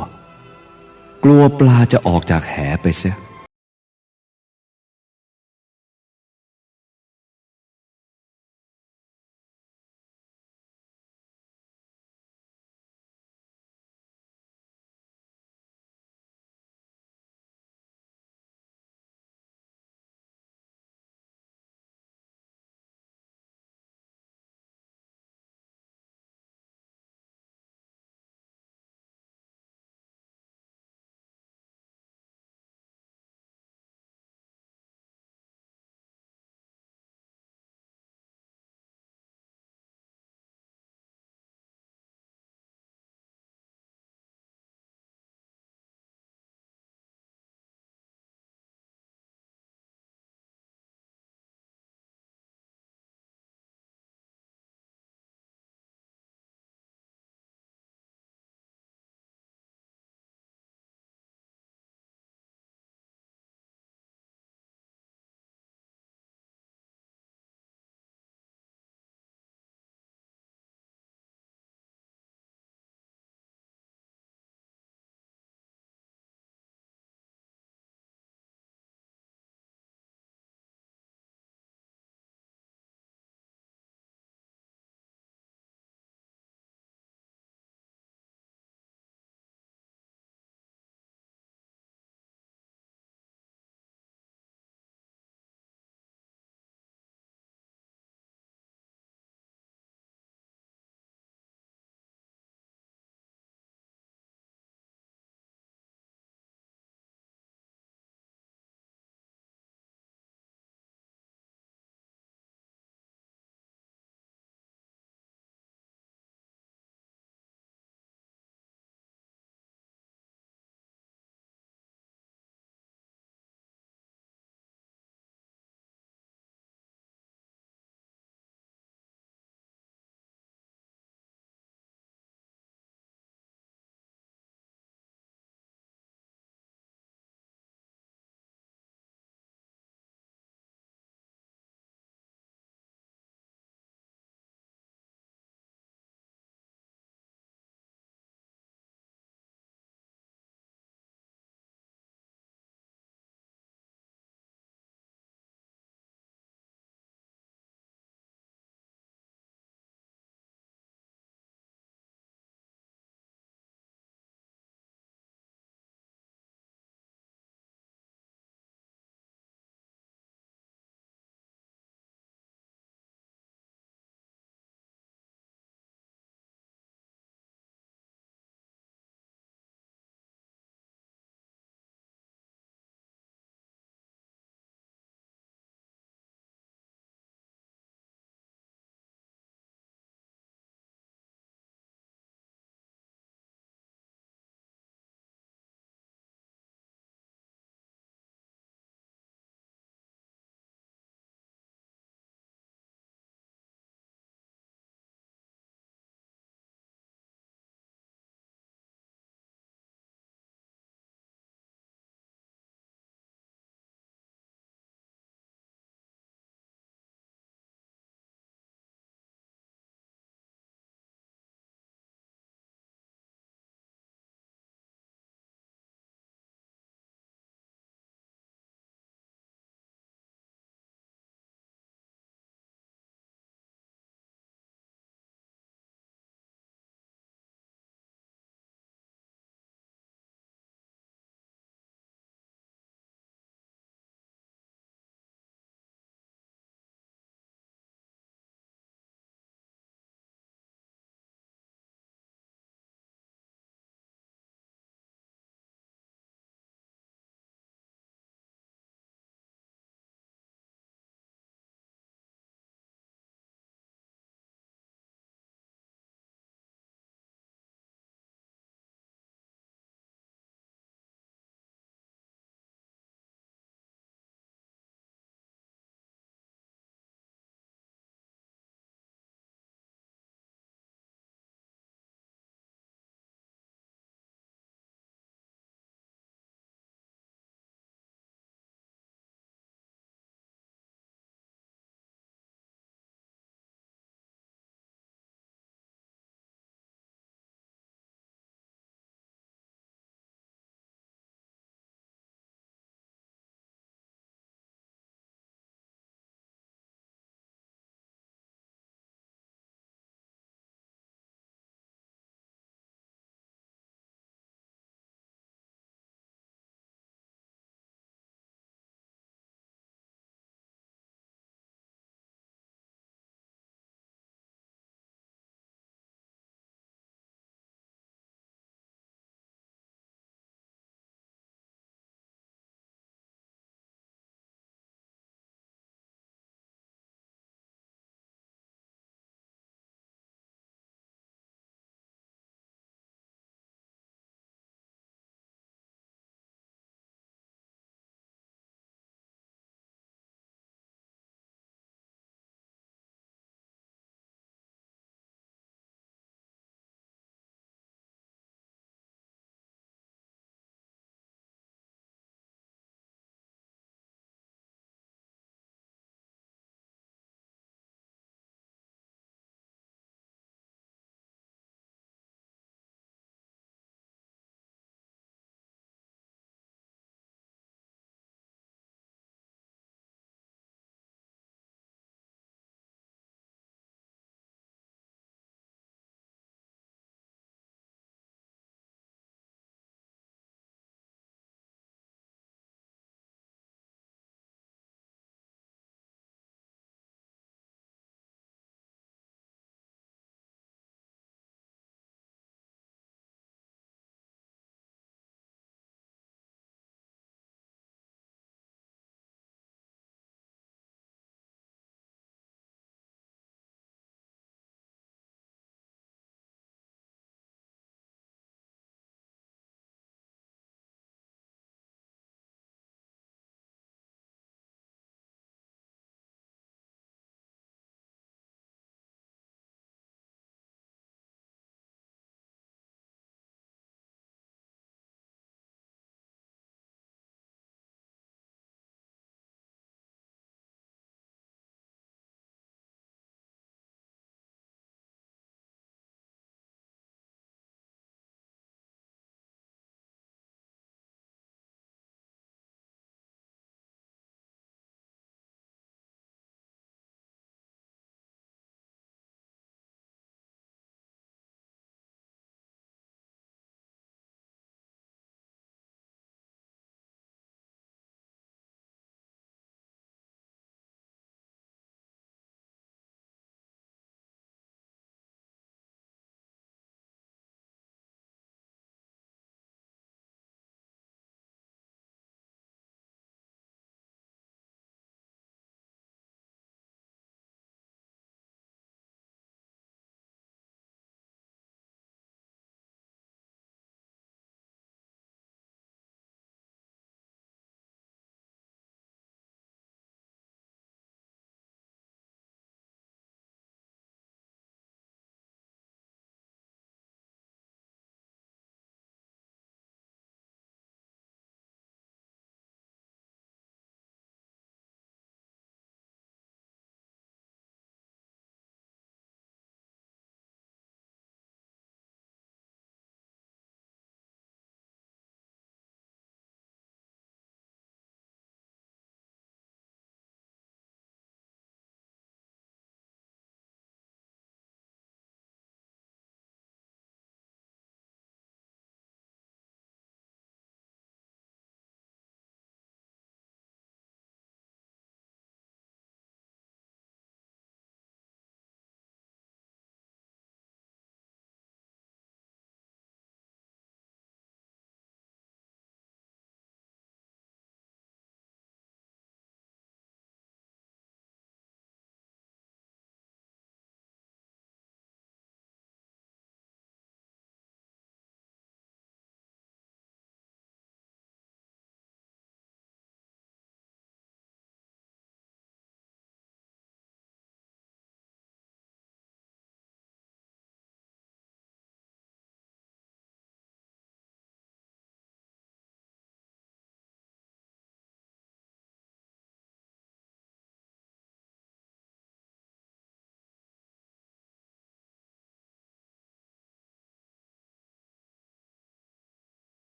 วปลาจะออกจากแหไปเสีย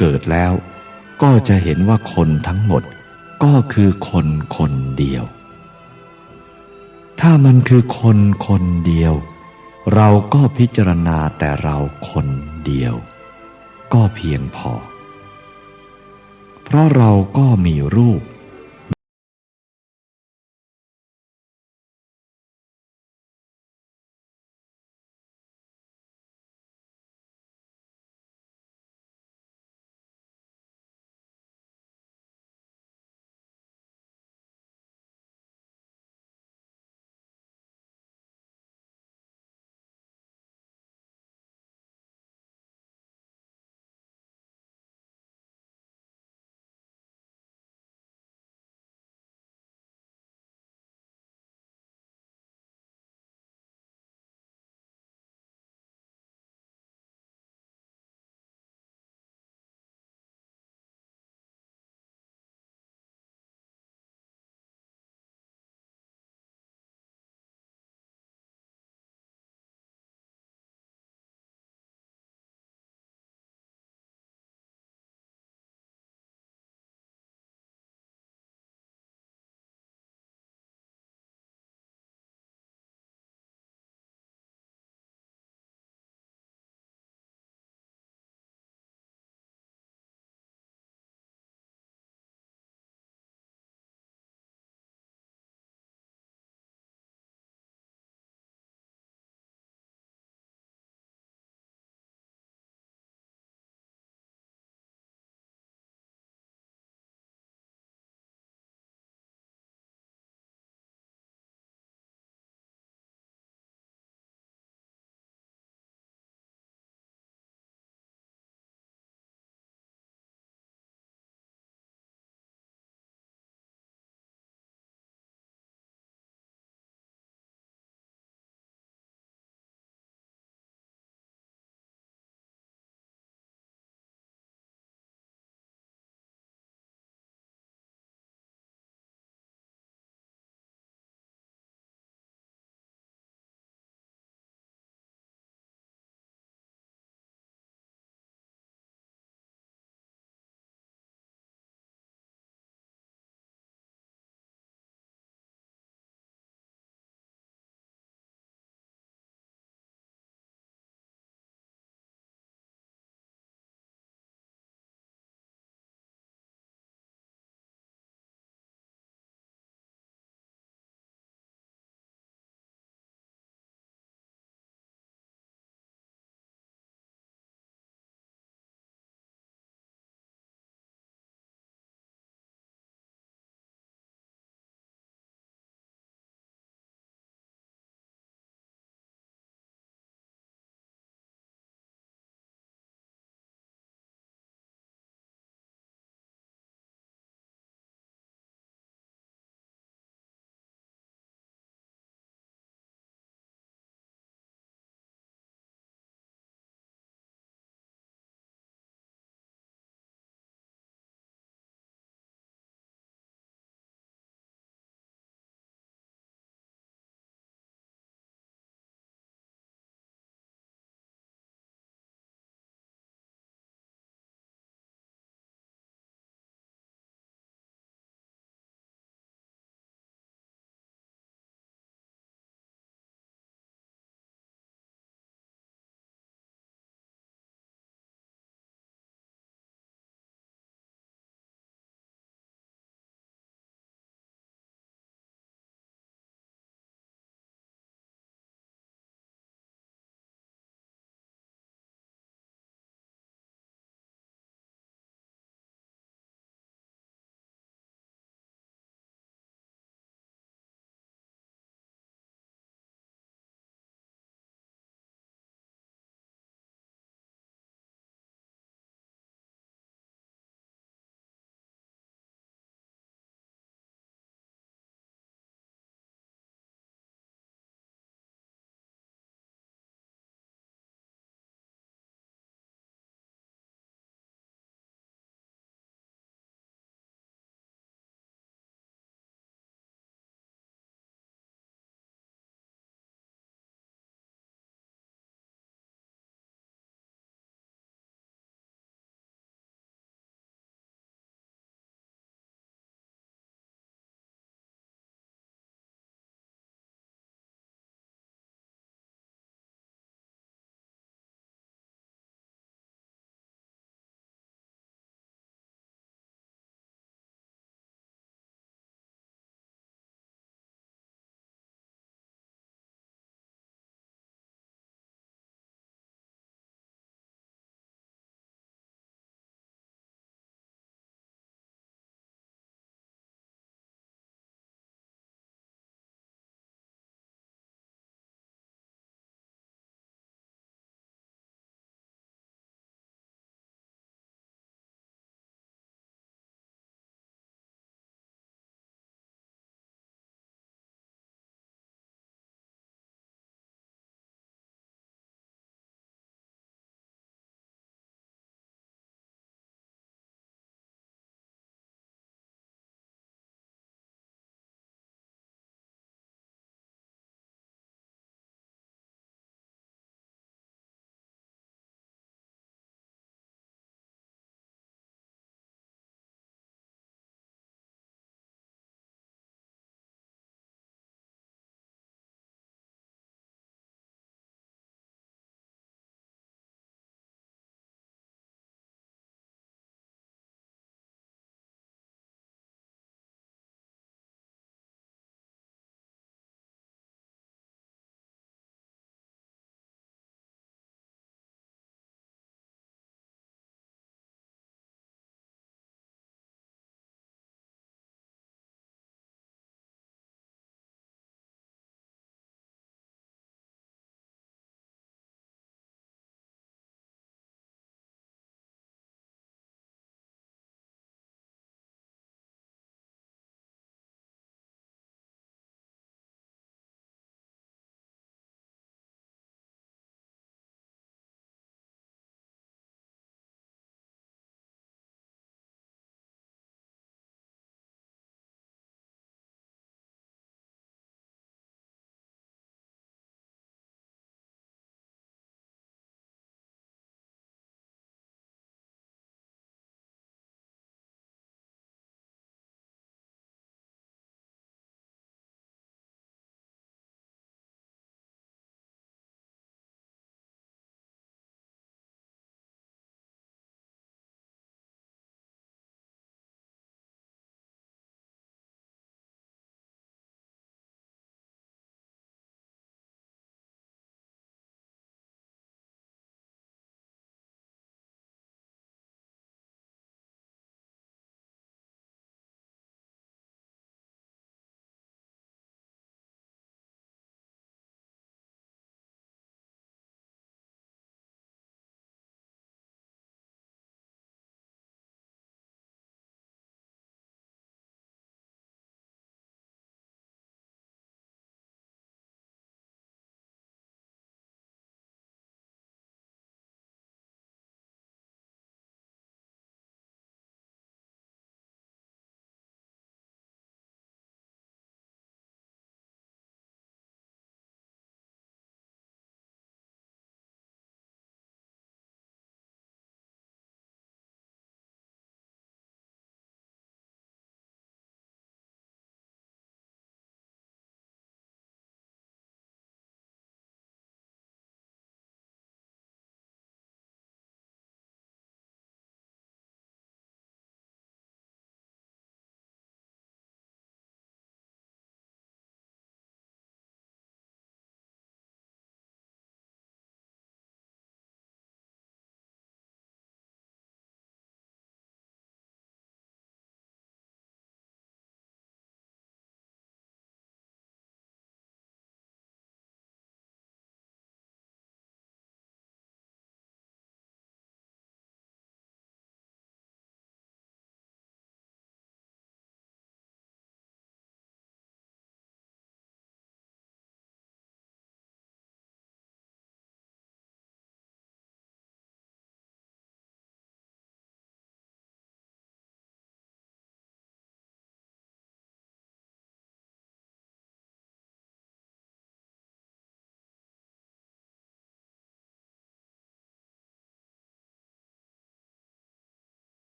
เกิดแล้วก็จะเห็นว่าคนทั้งหมดก็คือคนคนเดียวถ้ามันคือคนคนเดียวเราก็พิจารณาแต่เราคนเดียวก็เพียงพอเพราะเราก็มีรูป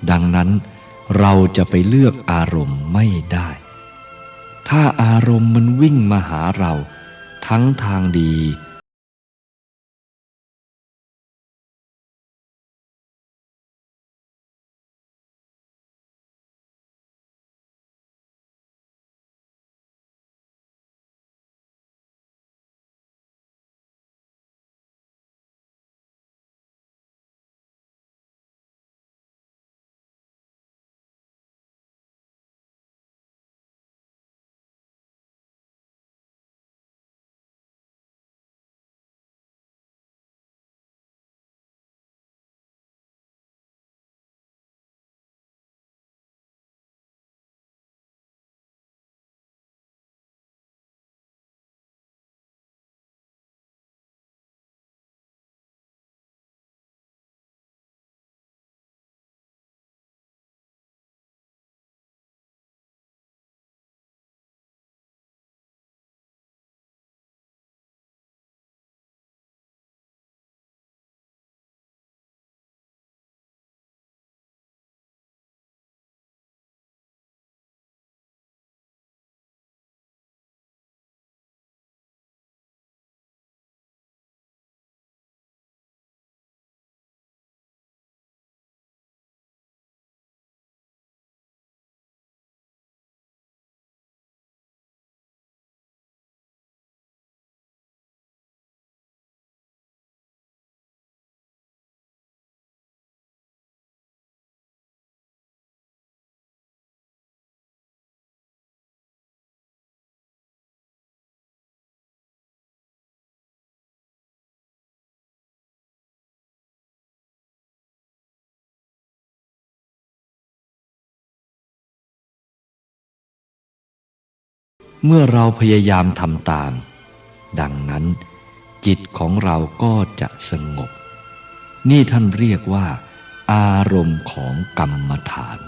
ดังนั้นเราจะไปเลือกอารมณ์ไม่ได้ ถ้าอารมณ์มันวิ่งมาหาเราทั้งทางดีเมื่อเราพยายามทำตามดังนั้นจิตของเราก็จะสงบนี่ท่านเรียกว่าอารมณ์ของกรรมฐาน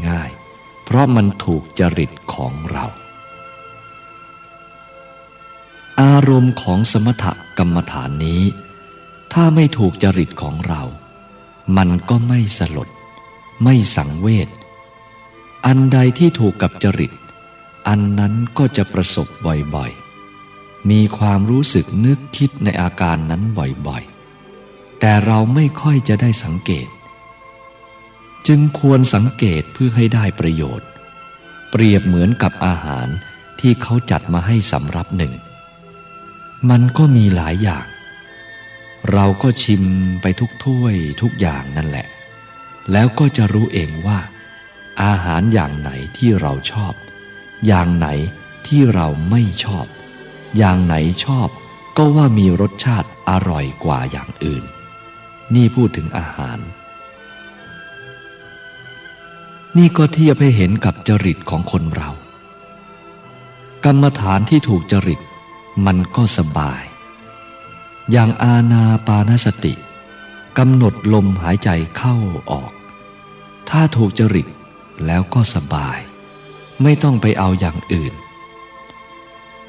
ง่ายๆเพราะมันถูกจริตของเราอารมณ์ของสมถกรรมฐานนี้ถ้าไม่ถูกจริตของเรามันก็ไม่สลดไม่สังเวชอันใดที่ถูกกับจริตอันนั้นก็จะประสบบ่อยๆมีความรู้สึกนึกคิดในอาการนั้นบ่อยๆแต่เราไม่ค่อยจะได้สังเกตจึงควรสังเกตเพื่อให้ได้ประโยชน์เปรียบเหมือนกับอาหารที่เขาจัดมาให้สำรับหนึ่งมันก็มีหลายอย่างเราก็ชิมไปทุกถ้วยทุกอย่างนั่นแหละแล้วก็จะรู้เองว่า อาหารอย่างไหนที่เราชอบอย่างไหนที่เราไม่ชอบอย่างไหนชอบก็ว่ามีรสชาติอร่อยกว่าอย่างอื่นนี่พูดถึงอาหารนี่ก็เทียบให้เห็นกับจริตของคนเรากรรมฐานที่ถูกจริตมันก็สบายอย่างอานาปานสติกำหนดลมหายใจเข้าออกถ้าถูกจริตแล้วก็สบายไม่ต้องไปเอาอย่างอื่น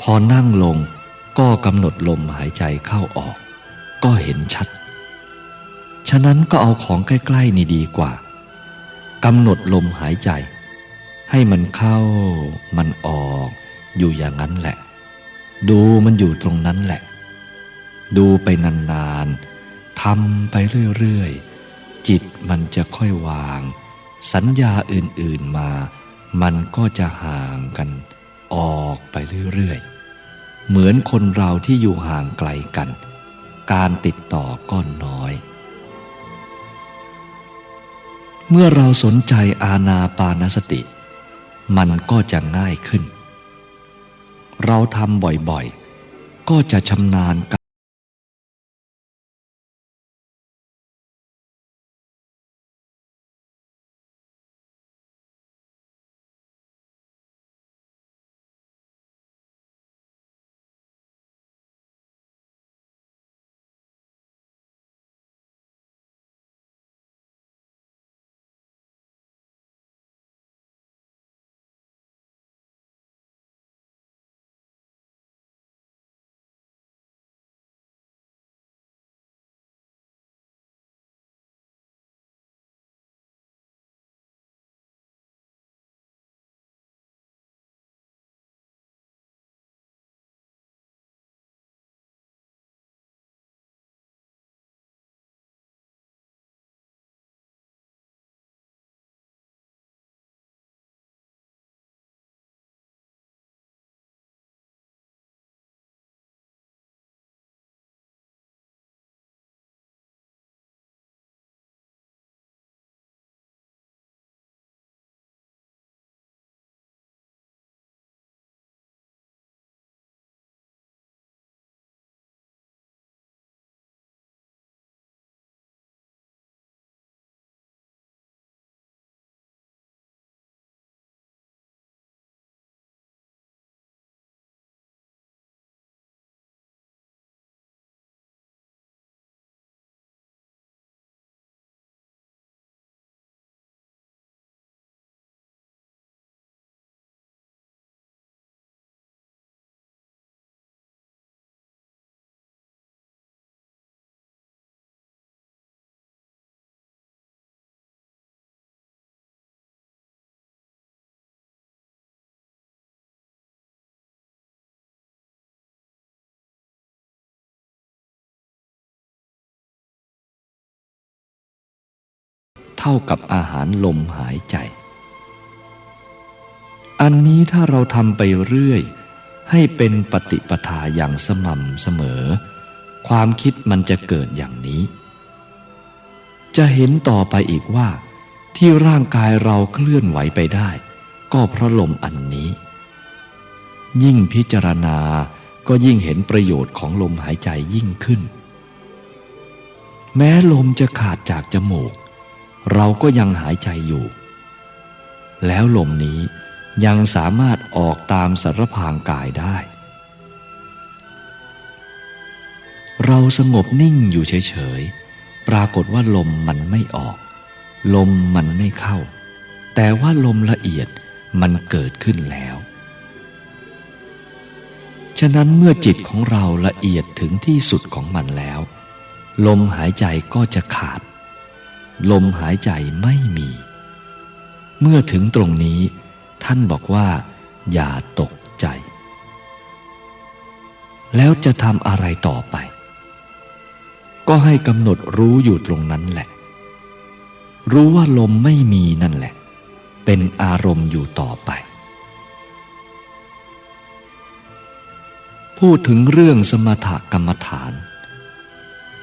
พอนั่งลงก็กำหนดลมหายใจเข้าออกก็เห็นชัดฉะนั้นก็เอาของใกล้ๆนี่ดีกว่ากำหนดลมหายใจให้มันเข้ามันออกอยู่อย่างนั้นแหละดูมันอยู่ตรงนั้นแหละดูไปนานๆทำไปเรื่อยๆจิตมันจะค่อยวางสัญญาอื่นๆมามันก็จะห่างกันออกไปเรื่อยๆเหมือนคนเราที่อยู่ห่างไกลกันการติดต่อก็น้อยเมื่อเราสนใจอานาปานสติมันก็จะง่ายขึ้นเราทำบ่อยๆก็จะชำนาญกันเท่ากับอาหารลมหายใจอันนี้ถ้าเราทำไปเรื่อยให้เป็นปฏิปทาอย่างสม่ำเสมอความคิดมันจะเกิดอย่างนี้จะเห็นต่อไปอีกว่าที่ร่างกายเราเคลื่อนไหวไปได้ก็เพราะลมอันนี้ยิ่งพิจารณาก็ยิ่งเห็นประโยชน์ของลมหายใจยิ่งขึ้นแม้ลมจะขาดจากจมูกเราก็ยังหายใจอยู่แล้วลมนี้ยังสามารถออกตามสารพางกายได้เราสงบนิ่งอยู่เฉยๆปรากฏว่าลมมันไม่ออกลมมันไม่เข้าแต่ว่าลมละเอียดมันเกิดขึ้นแล้วฉะนั้นเมื่อจิตของเราละเอียดถึงที่สุดของมันแล้วลมหายใจก็จะขาดลมหายใจไม่มีเมื่อถึงตรงนี้ท่านบอกว่าอย่าตกใจแล้วจะทำอะไรต่อไปก็ให้กำหนดรู้อยู่ตรงนั้นแหละรู้ว่าลมไม่มีนั่นแหละเป็นอารมณ์อยู่ต่อไปพูดถึงเรื่องสมถกรรมฐาน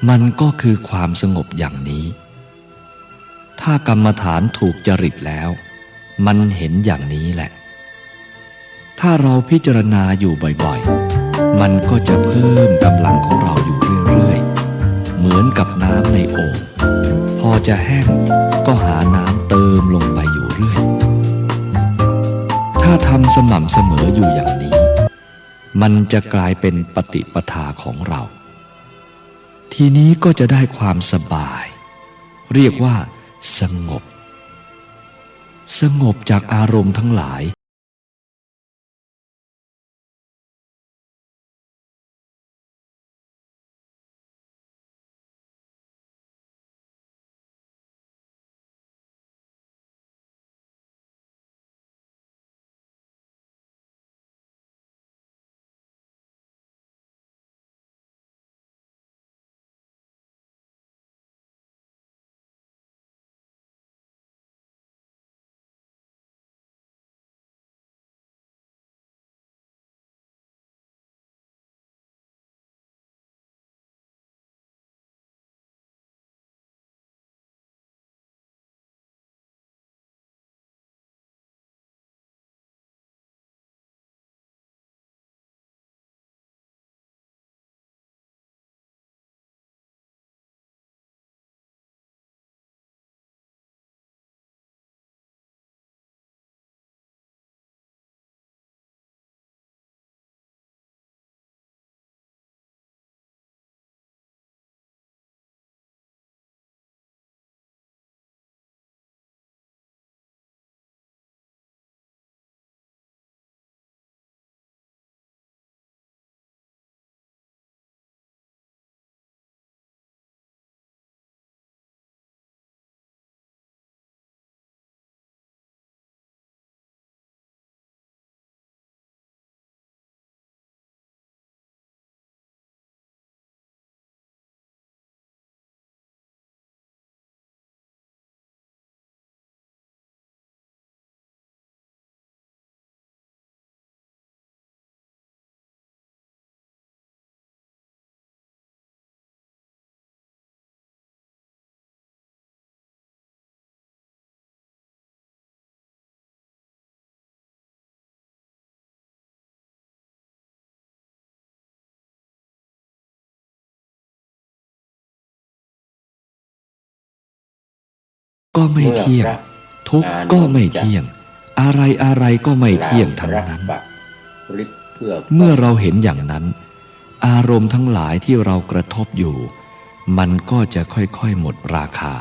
มันก็คือความสงบอย่างนี้ถ้ากรรมฐานถูกจริตแล้ว มันเห็นอย่างนี้แหละถ้าเราพิจารณาอยู่บ่อยๆมันก็จะเพิ่มกำลังของเราอยู่เรื่อยๆเหมือนกับน้ำในโอ่งพอจะแห้งก็หาน้ำเติมลงไปอยู่เรื่อยถ้าทำสม่ำเสมออยู่อย่างนี้มันจะกลายเป็นปฏิปทาของเราทีนี้ก็จะได้ความสบายเรียกว่าสงบจากอารมณ์ทั้งหลายก็ไม่เที่ยงทุกข์ก็ไม่เที่ยงอะไรก็ไม่เที่ยงทั้งนั้นเมื่อเราเห็นอย่างนั้นอารมณ์ทั้งหลายที่เรากระทบอยู่มันก็จะค่อยๆหมดราคา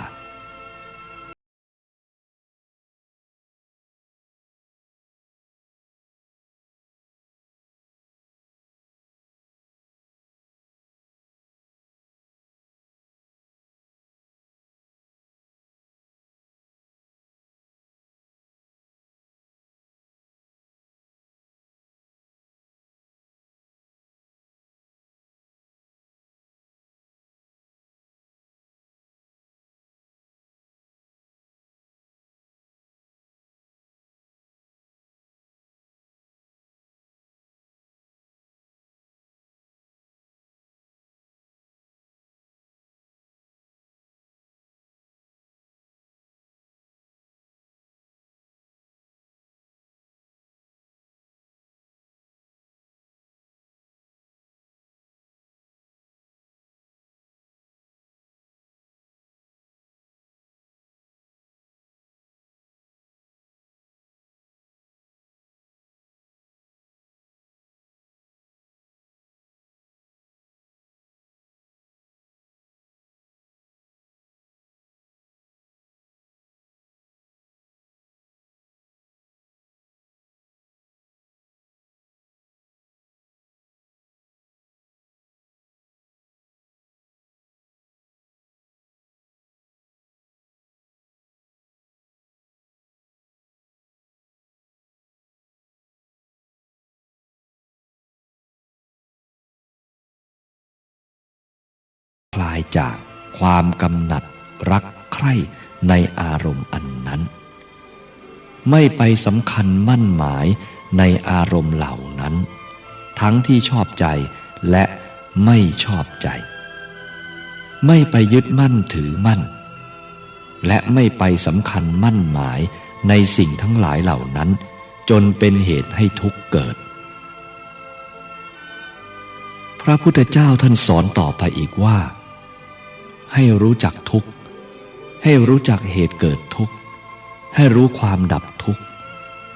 คลายจากความกำหนัดรักใคร่ในอารมณ์อันนั้นไม่ไปสำคัญมั่นหมายในอารมณ์เหล่านั้นทั้งที่ชอบใจและไม่ชอบใจไม่ไปยึดมั่นถือมั่นและไม่ไปสำคัญมั่นหมาย ในสิ่งทั้งหลายเหล่านั้นจนเป็นเหตุให้ทุกข์เกิดพระพุทธเจ้าท่านสอนต่อไปอีกว่าให้รู้จักทุกข์ให้รู้จักเหตุเกิดทุกข์ให้รู้ความดับทุกข์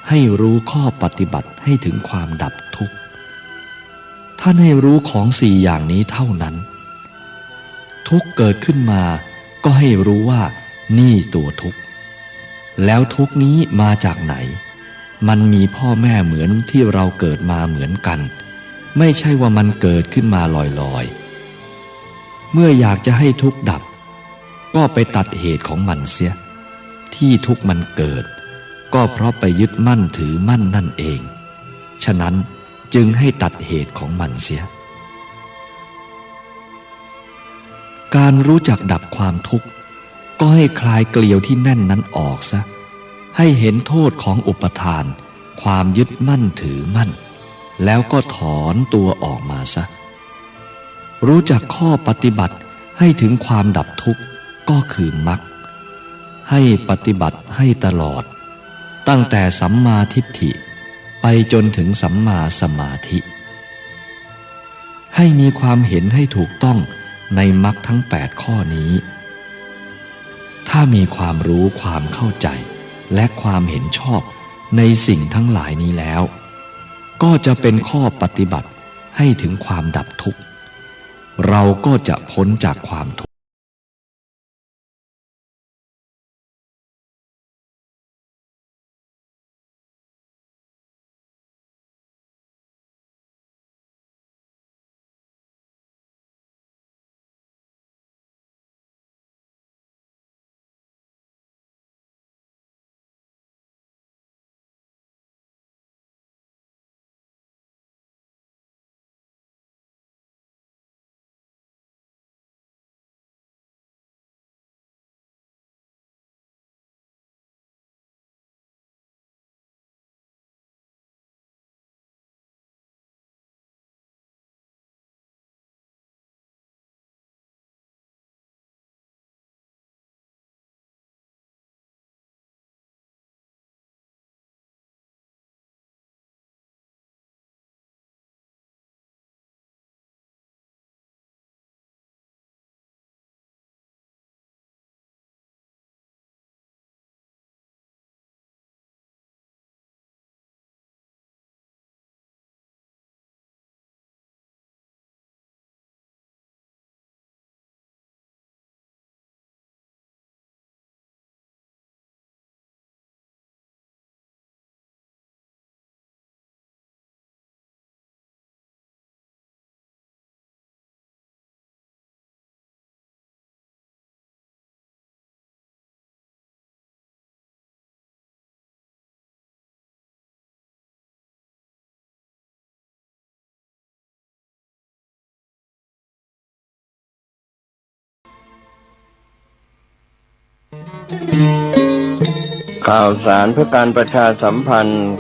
ให้รู้ข้อปฏิบัติให้ถึงความดับทุกข์ท่านให้รู้ของสี่อย่างนี้เท่านั้นทุกข์เกิดขึ้นมาก็ให้รู้ว่านี่ตัวทุกข์แล้วทุกข์นี้มาจากไหนมันมีพ่อแม่เหมือนที่เราเกิดมาเหมือนกันไม่ใช่ว่ามันเกิดขึ้นมาลอยๆเมื่ออยากจะให้ทุกข์ดับก็ไปตัดเหตุของมันเสียที่ทุกข์มันเกิดก็เพราะไปยึดมั่นถือมั่นนั่นเองฉะนั้นจึงให้ตัดเหตุของมันเสียการรู้จักดับความทุกข์ก็ให้คลายเกลียวที่แน่นนั้นออกซะให้เห็นโทษของอุปทานความยึดมั่นถือมั่นแล้วก็ถอนตัวออกมาซะรู้จักข้อปฏิบัติให้ถึงความดับทุกข์ก็คือมรรคให้ปฏิบัติให้ตลอดตั้งแต่สัมมาทิฏฐิไปจนถึงสัมมาสมาธิให้มีความเห็นให้ถูกต้องในมรรคทั้ง8ข้อนี้ถ้ามีความรู้ความเข้าใจและความเห็นชอบในสิ่งทั้งหลายนี้แล้วก็จะเป็นข้อปฏิบัติให้ถึงความดับทุกข์เราก็จะพ้นจากความทุกข์ข่าวสารเพื่อการประชาสัมพันธ์